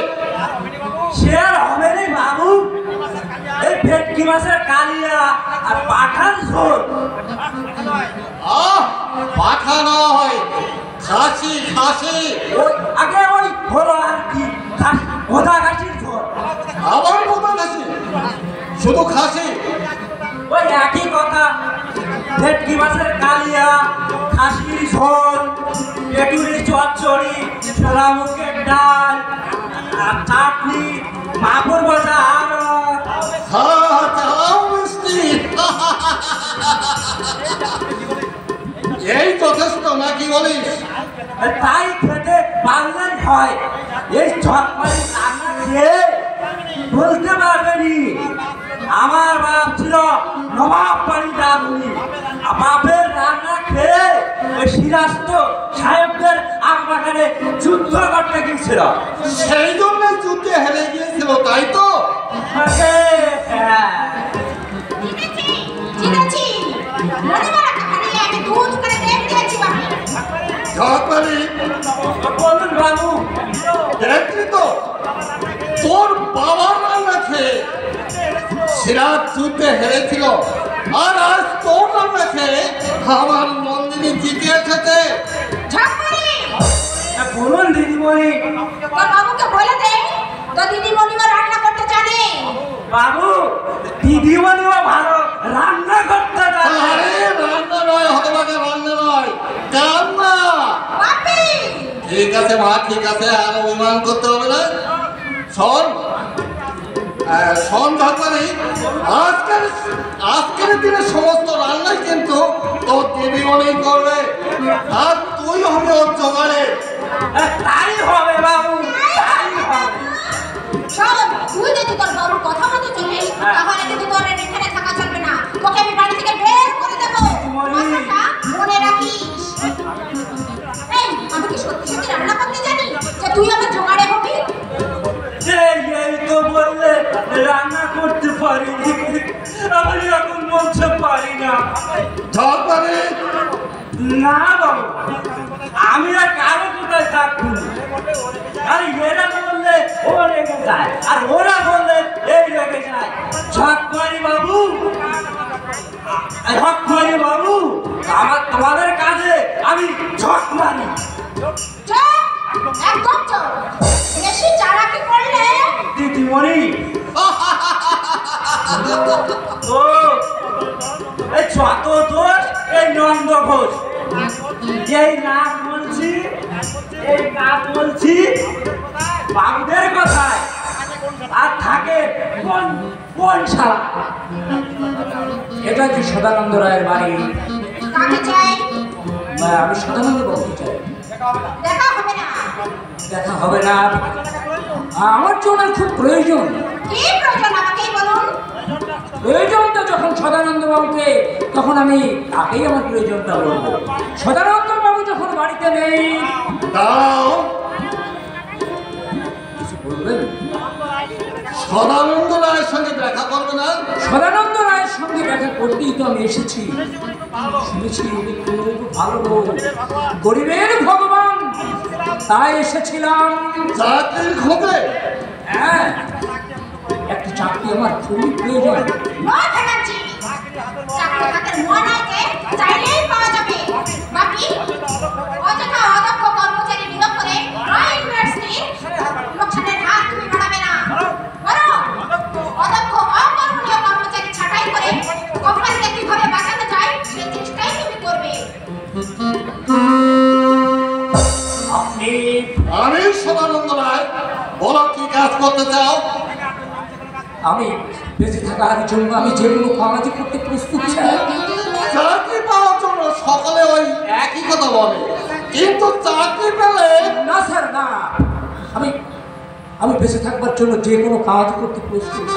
সে আর হবে রে বাবু। এই ভেটকি মাছের কালিয়া আর পাঠান ঝোল। পাঠা নয়, খাসি খাসি। ওই আগে ওই হলো আর কি গোদা গাছির ঝোল। আবার কোথা খাসি? শুধু খাসি? ওই একই কথা। ভেটকি মাছের কালিয়া, খাসির ঝোল, পেটুরি চচ্চড়ি, ছোলা মুখের ডাল আর চাটনি, মাপুর ভাজা আরো। এই যথেষ্ট নাকি বলিস? তাই খেতে পারলেন হয়। এই চটপাটি রান্না খেয়ে বলতে পারবেনি আমার বাপ ছিল নবাব বাড়ি রাঁধুনি। বাপের রান্না খেয়ে ওই সিরাস্ত সাহেবদের আমবাগানে যুদ্ধ করতে গিয়েছিল। সেই জন্য যুদ্ধে হেরে গিয়েছিল, তাই তো? দুধ করে দেখ দিয়েছি বাবা। ঝড় পানি বলুন বাবু। দেখলি তো তোর বাবার রান্না খেয়ে সিরাজ যুদ্ধে হেরেছিল, আর আজ তোর রান্না খেয়ে আমার নন্দিনী জিতে এসেছে। বলুন দিদিমণি। তোর বাবুকে বলে দে তো দিদিমণিও রান্না করতে জানে। বাবু দিদিমণিও ভালো রান্না করতে জানে। আরে রান্না নয়, হতভাগে রান্না নয়, কান্না। বাপি ঠিক আছে মা, ঠিক আছে, আর অভিমান করতে হবে না। শোন শোন ধাত্তারি, আজকের দিনে সমস্ত রান্নাই কিন্তু তোর দিদিমণি করবে, আর তুই হবে ওর জোগাড়ে। তাই হবে বাবু, তাই হবে। শোন, তুই যদি তোর বাবুর কথা মতো চলিস তাহলে কিন্তু তোর এখানে থাকা চলবে না, তোকে আমি বাড়ি থেকে বের করে দেবো। কথাটা মনে রাখিস। এই আমি কি সত্যি সত্যি রান্না করতে জানি যে তুই আমার জোগাড়ে হবি? এই তো বললে রান্না করতে পারি, আমি এখন বলতে পারি না। ধাত্তারি না বাবু, আমি আর কারো কোথায় থাকবো। আর এরা বললে ও রেগে যায়, আর ওরা বললে এই রেগে যায়। ঝকমারি বাবু, ঝকমারি বাবু, তোমাদের কাজে আমি ঝকমারি। চুপ, একদম চুপ। বেশি চালাকি করলে দিদিমণি ও এই যত দোষ এই নন্দ ঘোষ, এই নাক বলছি, এই নাক বলছি বাবুদের কথায়, আর থাকে কোন শালা। এটা কি সদানন্দ রায়ের বাড়ি? কাকে চাই? আমি সদানন্দ বাবুকে চাই। দেখা হবে না। দেখা হবে না? আমার যে ওনার খুব প্রয়োজন। কি প্রয়োজন আমাকেই বলুন। প্রয়োজনটা যখন সদানন্দ বাবুকে, তখন আমি তাকেই আমার প্রয়োজনটা বলবো। সদানন্দ বাবু যখন বাড়িতে নেই, দাও। কিছু বলবেন? সদানন্দ রায়ের সঙ্গে দেখা করবে না? সদানন্দ রায়ের সঙ্গে দেখা করতেই তো আমি এসেছি। শুনেছি উনি খুব ভালো লোক, গরিবের ভগবান, তাই এসেছিলাম। চাকরির খোঁজে? হ্যাঁ, একটি চাকরি আমার খুবই প্রয়োজন। নয় দেখাচ্ছি, চাকরি হাতের মোয়া নাইতে চাইলেই পাওয়া যাবে। বাকি অযথা অদক্ষ কর্মচারী নিয়োগ করে ইউনিভার্সিটির লোকসানের হাত তুমি বাড়াবে না। বরং অদক্ষ অকর্মণীয় কর্মচারী ছাঁটাই করে কোম্পানিকে কিভাবে বাঁচানো যায় সেই চেষ্টাই তুমি করবে। আপনি আমি সদানন্দ রায়, বলো কি কাজ করতে চাও? আমি বেঁচে থাকার জন্য আমি যে কোনো কাজই করতে প্রস্তুত চাই। চাকরি পাওয়ার জন্য সকলে ওই একই কথা বলে, কিন্তু চাকরি পেলে না স্যার, না, আমি বেঁচে থাকবার জন্য যে কোনো কাজ করতে প্রস্তুত।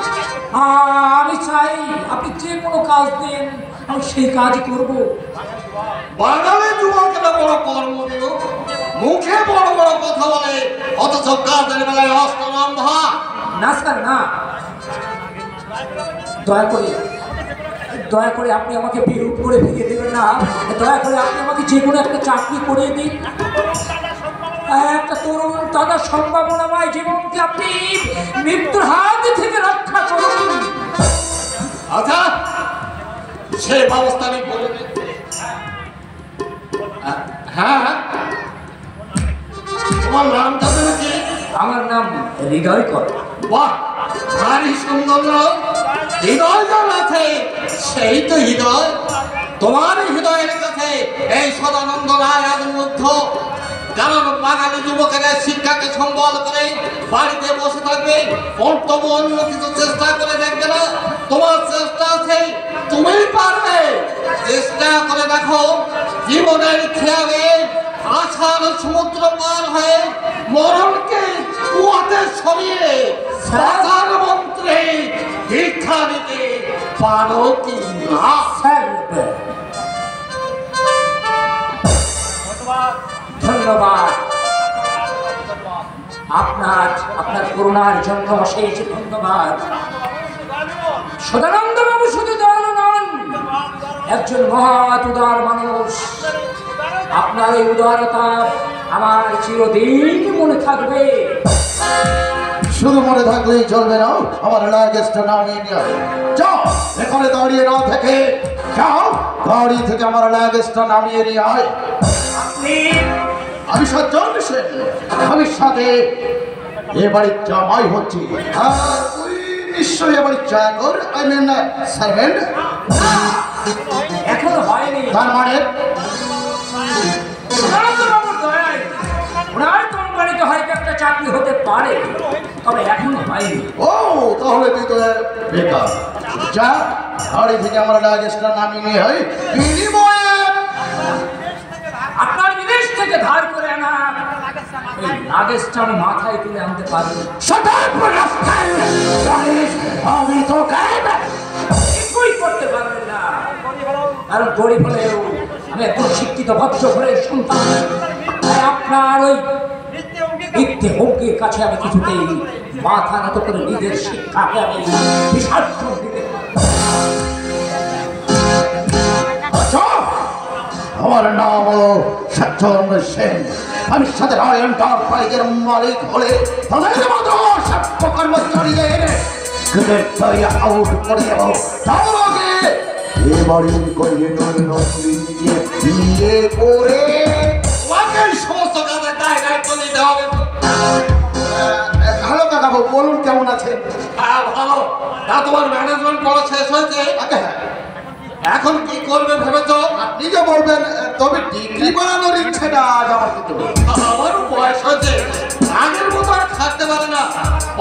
আমি চাই আপনি যে কোনো কাজ দেন, আমি সেই কাজ করব। বাঙালি যুবকেরা বড় কর্মদীয়, মুখে বড় বড় কথা বলে, অথচ কাজের বেলায় অষ্টলম্ভা। না স্যার, না, দয়া করে আপনি আমাকে বিরূপ করে ভেঙে দেবেন না। দয়া করে আপনি আমাকে যে কোনো একটা চাকরি করে দিন। একটা তরুণ তাজা সম্ভাবনাময় জীবনকে আপনি মৃত্যুর হাত থেকে রক্ষা করুন। আচ্ছা, সে ব্যবস্থা আমি করে দিচ্ছি। হ্যাঁ, তোমার নামটা যেন কি? আমার নাম হৃদয়কর। বাহ, ভারী সুন্দর নাম। হৃদয় যার আছে সেই তো হৃদয়। তোমার হৃদয়ের কাছে এই সদানন্দ রায় আজ মুগ্ধ। কারণ বাঙালি যুবকেরা শিক্ষাকে সম্বল করে বাড়িতে বসে থাকবে, তবু অন্য কিছু চেষ্টা করে দেখবে না। তোমার চেষ্টা আছে, তুমি পারবে। চেষ্টা করে দেখো, জীবনের খেয়ালে আশার সমুদ্র পার হয়ে মরণকে কুয়াতে সরিয়ে বাঁচার মন্ত্রে দীক্ষা নিতে পারো কি না? ধন্যবাদ আপনার করুণার জন্য অশেষ ধন্যবাদ। সদানন্দ বাবু শুধু দয়ালু নন, একজন মহৎ উদার মানুষ। আপনার এই উদারতা আমার চিরদিন মনে থাকবে। শুধু মনে থাকলেই চলবে না, আমার লাগেজটা নামিয়ে নিয়ে যাও। এখানে দাঁড়িয়ে না থেকে যাও, গাড়ি থেকে আমার লাগেজটা নামিয়ে নিয়ে আয়। আমি সজ্জন সেন, ভবিষ্যতে এ বাড়ির জামাই হচ্ছি। আর তুই নিশ্চয়ই এ বাড়ির চাকর, আই মিন সার্ভেন্ট। এখনো হয়নি। তার মানে ওনার কোম্পানিতে হয়তো একটা চাকরি হতে পারে, তবে এখনো হয়নি। ও তাহলে তুই তো বেকার। যা, গাড়ি থেকে আমার লাগেজটা নামিয়ে নিয়ে হয়, বিনিময়ে আপনার বিদেশ থেকে ধার করে আনা এই লাগেজটা আমি মাথায় তুলে আনতে পারবো। আমি তো কিছুই করতে পারবেন না, কারণ গরিব হলেও আমি একজন শিক্ষিত ভদ্র ঘরের সন্তান। তাই আপনার ওই মিথ্যে হুমকির কাছে আমি কিছুতেই মাথা নত করে নিজের শিক্ষাকে আমি বিসর্জন দিতে পারি। আমার নাম হলো সজ্জন সেন। আমি সাথে রয়্যাল এন্টারপ্রাইজের মালিক হলে তাদের মতো সভ্য কর্মচারীদের আউট করে দেব। তার আগে এবারের বিয়ে করে সমস্ত কাজের দায়িত্ব নিতে হবে। হ্যালো কাকাবু, বলুন কেমন আছেন? হ্যাঁ ভালো। তা তোমার ম্যানেজমেন্ট পড়া শেষ হয়েছে? এখন কি করবে ভেবেছ? আপনি যে বলবেন, তবে ডিগ্রি বানানোর ইচ্ছেটা আজ আমার কিন্তু আমারও বয়স হয়েছে, আগের মতো আর থাকতে পারে না।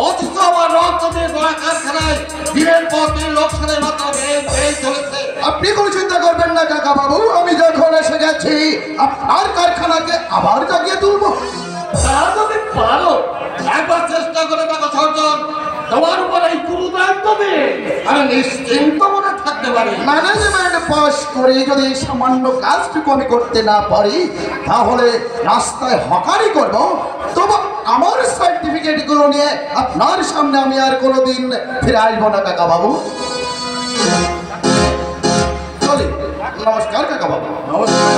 অথচ আমার রক্ত দিয়ে গড়া কারখানায় দিনের পর দিন লোকসানের মাত্রা বেড়ে চলেছে। আপনি কোনো চিন্তা করবেন না কাকা বাবু, আমি যখন এসে গেছি আপনার কারখানাকে আবার জাগিয়ে তুলবো। তা যদি পারো একবার চেষ্টা করে দেখো সর্জন, তোমার উপর এই গুরু দায়িত্ব দিয়ে আমি নিশ্চিন্ত মনে থাকতে পারি। ম্যানেজমেন্ট পাস করে যদি সামান্য কাজটুকু আমি করতে না পারি, তাহলে রাস্তায় হকারি করব। তবু আমার সার্টিফিকেটগুলো নিয়ে আপনার সামনে আমি আর কোনোদিন ফিরে আসবো না কাকা বাবু। চলি, নমস্কার কাকা বাবু। নমস্কার।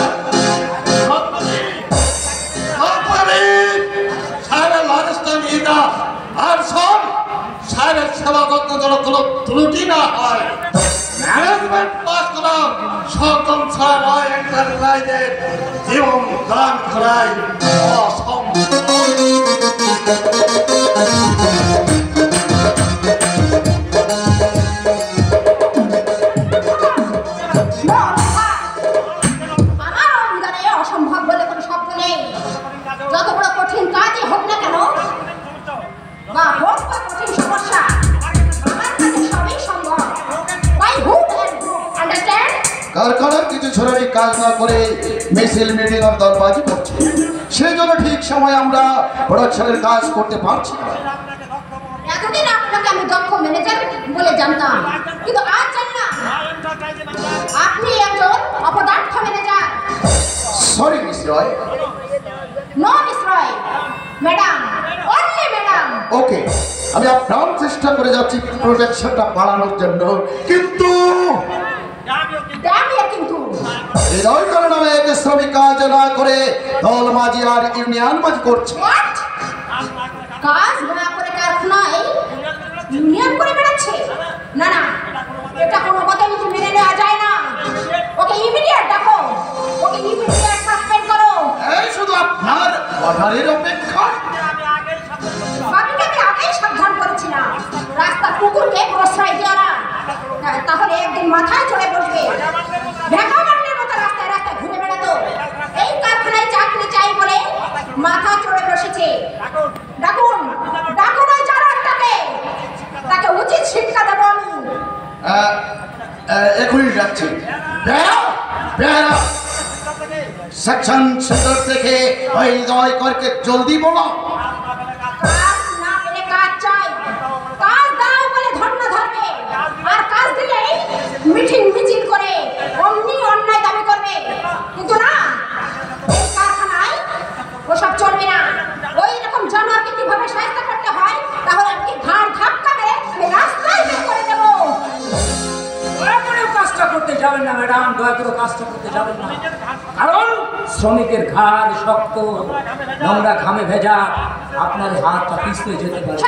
সাহেবের লাগেজটা নিয়ে যা, আর সব সাহেবের সেবা করতে যেন কোনো ত্রুটি না হয়। ম্যানেজমেন্ট পাস করা সকল ছাড়া এন্টারপ্রাইজের জীবন দান করাই অসম্ভব। আমার অভিধানে অসম্ভব বলে কোনো শব্দ নেই। যত বড় কঠিন কাজই হোক না কেন, বা হোক বা কঠিন সমস্যা, আমার কাছে সবই সম্ভব। By hook and crook, understand? কারখানার কিছু ছোড়ারি কাজ না করে মিছিল মিটিং আর দরবাজি করছে, সেই জন্য ঠিক সময় আমরা প্রোডাকশনের কাজ করতে পারছি না। এতদিন আপনাকে আমি দক্ষ ম্যানেজার বলে জানতাম, কিন্তু আজ জানলাম আপনি একজন অপদার্থ ম্যানেজার। সরি মিস রয়। নো মিস রয়, ম্যাডাম, অনলি ম্যাডাম। ওকে, আমি আপ্রাণ চেষ্টা করে যাচ্ছি প্রোডাকশনটা বাড়ানোর জন্য, কিন্তু কিন্তু হৃদয় করে নামে এক শ্রমিক কাজ না করে দল মাঝি আর ইউনিয়ন মাঝি করছে। What? কাজ না করে কারখানায় ইউনিয়ন করে বেড়াচ্ছে? না না, এটা কোনো মতে মেনে নেওয়া যায় না। ওকে ইমিডিয়েট ডাকো, ওকে ইমিডিয়েট সাসপেন্ড করো। এই শুধু আপনার অর্ডারের অপেক্ষা। বাকিকে আমি আগেই সাবধান করেছিলাম, রাস্তা কুকুরকে প্রশ্রয় দিও না, তাহলে একদিন মাথায় চড়ে বসবে। ভেকামান্ডের মতো রাস্তায় রাস্তায় ঘুরে বেড়াতো, এই কারখানায় চাকরি চাই বলে মাথা চড়ে বসেছে। ডাকুন ডাকুন ওই জানোয়ারটাকে, তাকে উচিত শিক্ষা দেবো আমি। এখনই যাচ্ছি। বেহারা সেকশন সেন্টার থেকে ওই হৃদয় করকে জলদি বলো। কাজ না পেলে কাজ চাই, কাজ দাও বলে ধর্ণা ধরবে, আর কাজ দিলেই মিটিং মিছিল করে অমনি অন্যায় দাবি করবে। কিন্তু না, এই কারখানায় ওসব চলবে না। ওই রকম জানোয়ারকে কিভাবে সাহায্য করতে হয়, তাহলে আমি ঘাড় ধাক্কা মেরে রাস্তায় বের করে দেবো। দয়া করে কাজটা করতে যাবেন না ম্যাডাম, দয়া করে কাজটা করতে যাবেন না। কারণ শ্রমিকের ঘাড় শক্ত, নোংরা ঘামে ভেজা, আপনার হাতটা পিছলে যেতে পারে।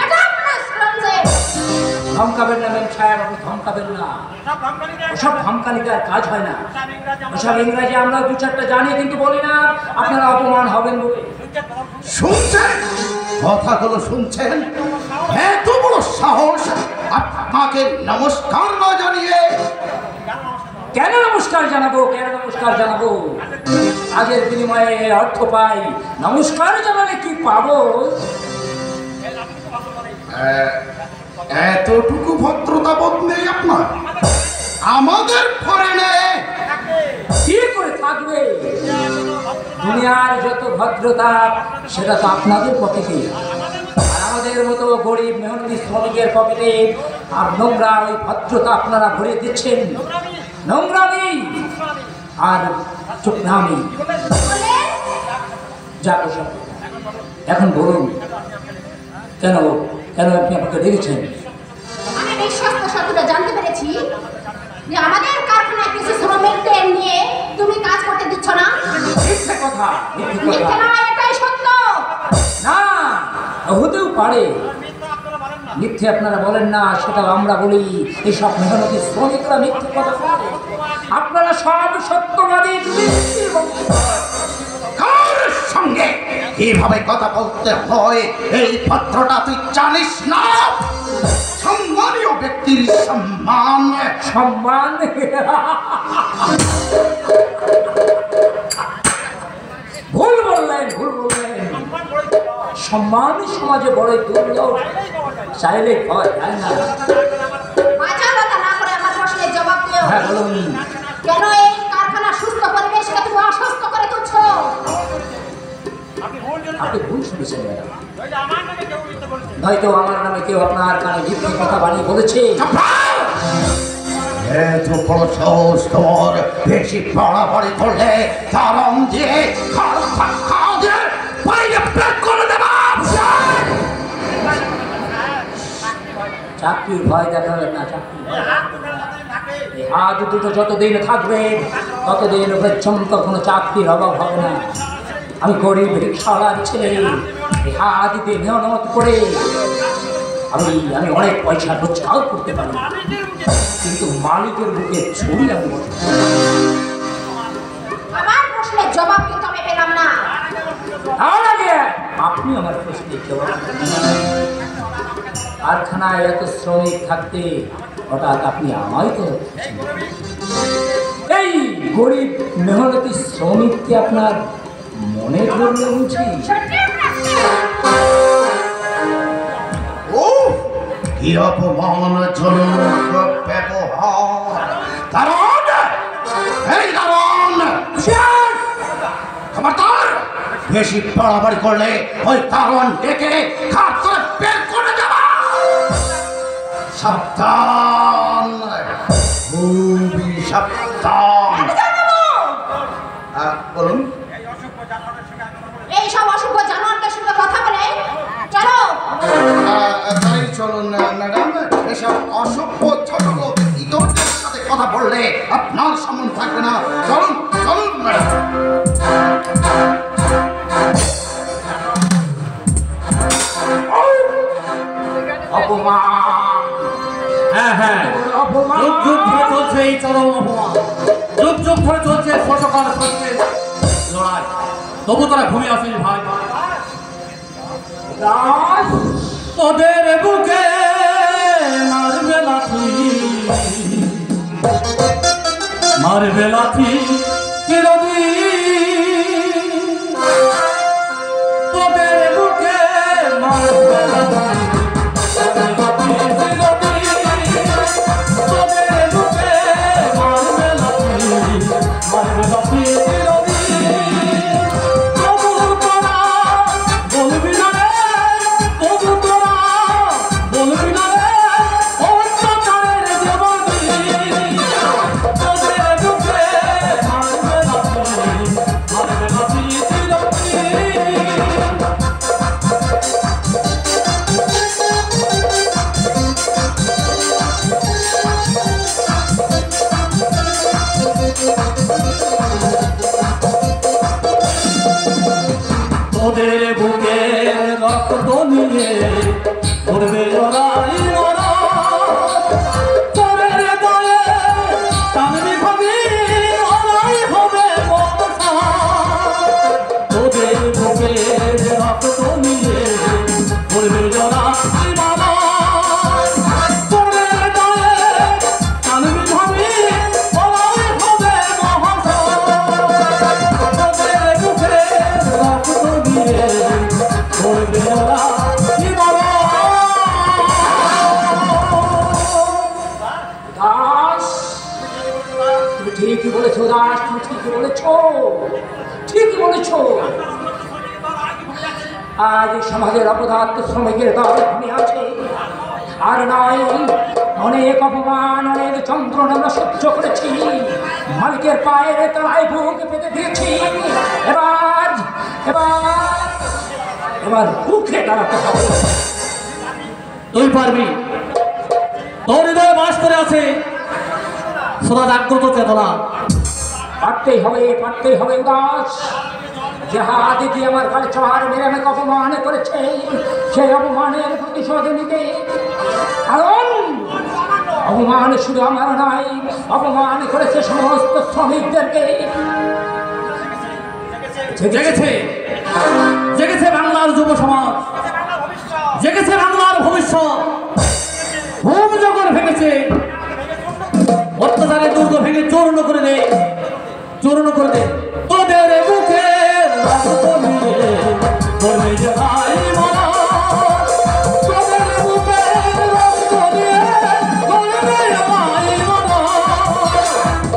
ধমকাবেন না ম্যাম সাহেব, আপনি ধমকাবেন না। ওসব ধমকানিকার কাজ হয় না। ওসব ইংরেজি আমরা দু চারটা জানি, কিন্তু বলি না, আপনারা অপমান হবেন বলে। শুনছেন কথাগুলো, শুনছেন? এত বড় সাহস আপনাকে নমস্কার না জানিয়ে? কেন নমস্কার জানাবো, কেন নমস্কার জানাবো? কাজের বিনিময়ে অর্থ পাই, নমস্কার জানালে কি পাবো? এতটুকু ভদ্রতা বোধ নেই আপনার? আমাদের ফরেনে কি করে থাকবে? দুনিয়ার যত ভদ্রতা সেটা তো আপনাদের পকেটে, আর আমাদের মতো গরিব মেহনতি শ্রমিকের পকেটে আর নোংরা ওই ভদ্রতা আপনারা ভরে দিচ্ছেন। নোংরামি আর চোখনামি। যা সব এখন বলুন, কেন কেন আপনি আমাকে ডেকেছেন? আমি বিশ্বস্ত সত্যটা জানতে পেরেছি যে আমাদের কারখানায় কিছু শ্রমিকদের নিয়ে তুমি কাজ করতে দিচ্ছ না। মিথ্যে কথা, মিথ্যে মিথ্যে কথা। না, এটাই সত্য। না, হতেও পারে। মিথ্যে আপনারা বলেন না, সেটাও আমরা বলি। এইসব মেহনতি শ্রমিকরা মিথ্যে কথা বলে, আপনারা সব সত্যবাদী। কার সঙ্গে কিভাবে কথা বলতে হয় এই পত্রটা তুই জানিস না? সম্মানীয় ব্যক্তির সম্মান। সম্মান? ভুল বললেন, ভুল বললেন। সম্মান সমাজে বড় দুর্লভ, চাইলে পাওয়া যায় না। বাঁচা কথা না করে আমার প্রশ্নের জবাব দিও। হ্যাঁ বলুন। কেন এই কারখানা সুস্থ পরিবেশকে তুমি অসুস্থ করে তুলছো? আপনি ভুল শুনেছেন ম্যাডাম, হয়তো আমার নামে কেউ আপনার কানে মিথ্যে কথা বানিয়ে বলেছে। এত বড় সাহস তোমার! বেশি বাড়াবাড়ি করলে তারম দিয়ে বাইরে প্লেট করে দেব। চাকরির ভয় দেখাবেন না, চাকরি এই হাত দুটো যতদিন থাকবে ততদিন পর্যন্ত কোনো চাকরির অভাব হবে না। আমি গরিব রিক্সাওয়ালার ছেলে, এই হাত দিয়ে মেহনত করে আমি অনেক পয়সা রোজগার করতে পারি, কিন্তু মালিকের বুকে ছুরি আমি বসে। আমার প্রশ্নের জবাব কিন্তু আমি পেলাম না। তার আগে আপনি আমার প্রশ্নের জবাব দিন। কারখানায় এত শ্রমিক থাকতে হঠাৎ আপনি আমায় তো এই গরিব মেহনতি শ্রমিককে আপনার মনে ধরলে বুঝি? ও কি অপমানজনক ব্যবহার! দারোয়ান! এই দারোয়ান! খবরদার! বেশি বাড়াবাড়ি করলে ওই দারোয়ান ডেকে খাট করে বের করে দেব। সাবধান, খুবই সাবধান। বলুন। এই সব অসভ্য জানোয়ারদের সঙ্গে কথা বলে চলো। তাই চলুন ম্যাডাম, এসব অসভ্য ছোট লোক ইতরদের সাথে কথা বললে আপনার সম্মান থাকবে না। চলুন চলুন ম্যাডাম। অপমান! হ্যাঁ হ্যাঁ, অপমান! যুগ যুগ ধরে চলছে এই চরম অপমান, যুগ যুগ ধরে চলছে ছোটকাল সত্যের লড়াই। তবু তারা ঘুমিয়ে আসেনি ভাই। রাজ! তোদের বুকে মারবে লাঠি, মারবে লাঠি চিরদিন। তোদের বুকে মারবে লাঠি, মারবে লাঠি চিরদিন। তোদের বুকে মারবে লাঠি, মারবে লাঠি চিরদিন। তবু তোরা বলবি না রে, তবু তোরা বলবি না রে, অত্যাচারের জবাবদিহি। তোদের বুকে তোদের বুকে রক্ত নিয়ে করবে লড়াই মরা তোদের গায়ে টানবি ভাবি লড়াই হবে মনসা তোদের বুকে রক্ত নিয়ে করবে লড়াই মরা তোদের গায়ে টানবি ভাবি লড়াই হবে মনসা তোদের বুকে রক্ত নিয়ে করবে লড়াই মরা দাস তুমি ঠিকই বলেছো দাস, তুমি ঠিকই বলেছো, ঠিকই বলেছো। আজ সমাজের অপদার্থ শ্রমিকের দল ঘুমিয়ে আছে, আর নয় অনেক অপমান অনেক যন্ত্রণা আমরা সহ্য করেছি, মালিকের পায়ের তলায় বুক পেতে দিয়েছি। এবার এবার এবার বুকে দাঁড়াতে হবে। তুই পারবি, তোর হৃদয়ে বাস করে আছে সদা জাগ্রত চেতনা। পারতেই হবে, পারতেই হবে উদাস। যে হাত দিয়ে আমার গাড়ি চড় মেরে আমাকে অপমান করেছে, সেই অপমানের প্রতিশোধ নিতে, কারণ অপমান শুধু আমার নয়, অপমান করেছে সমস্ত শ্রমিকদেরকে। জেগেছে জেগেছে বাংলার যুব সমাজ, জেগেছে বাংলার ভবিষ্যৎ। ঘুম যখন ভেঙেছে, অত্যাচারের দুর্গ ভেঙে চূর্ণ করে দে, চূর্ণ করে দে। তোদের বুকে রক্ত নিয়ে করবে লড়াই মরা তোদের বুকে রক্ত নিয়ে করবে লড়াই মরা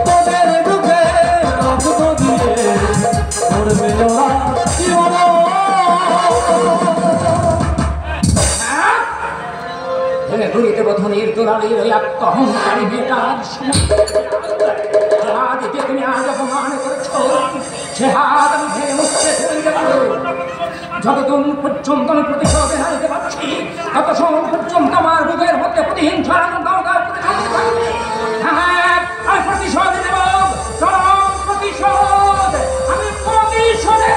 তোদের বুকে রক্ত দিয়ে করবে লড়াই মরা। ঘুরিয়ে দেব ধনির দুলালির ওই আত্মহংকারী বেকার হাত দিয়ে তুমি আজ অপমান করেছ, সে হাত আমি ভেঙে মুখে ফেলে দেব। যতক্ষণ পর্যন্ত আমি প্রতিশোধ হারিতে পারছি, ততক্ষণ পর্যন্ত আমার বুকের মধ্যে প্রতিহিংসার দরকার থাকবে। হ্যাঁ, আমি প্রতিশোধ নেব, চরম প্রতিশোধ। আমি প্রতিশোধে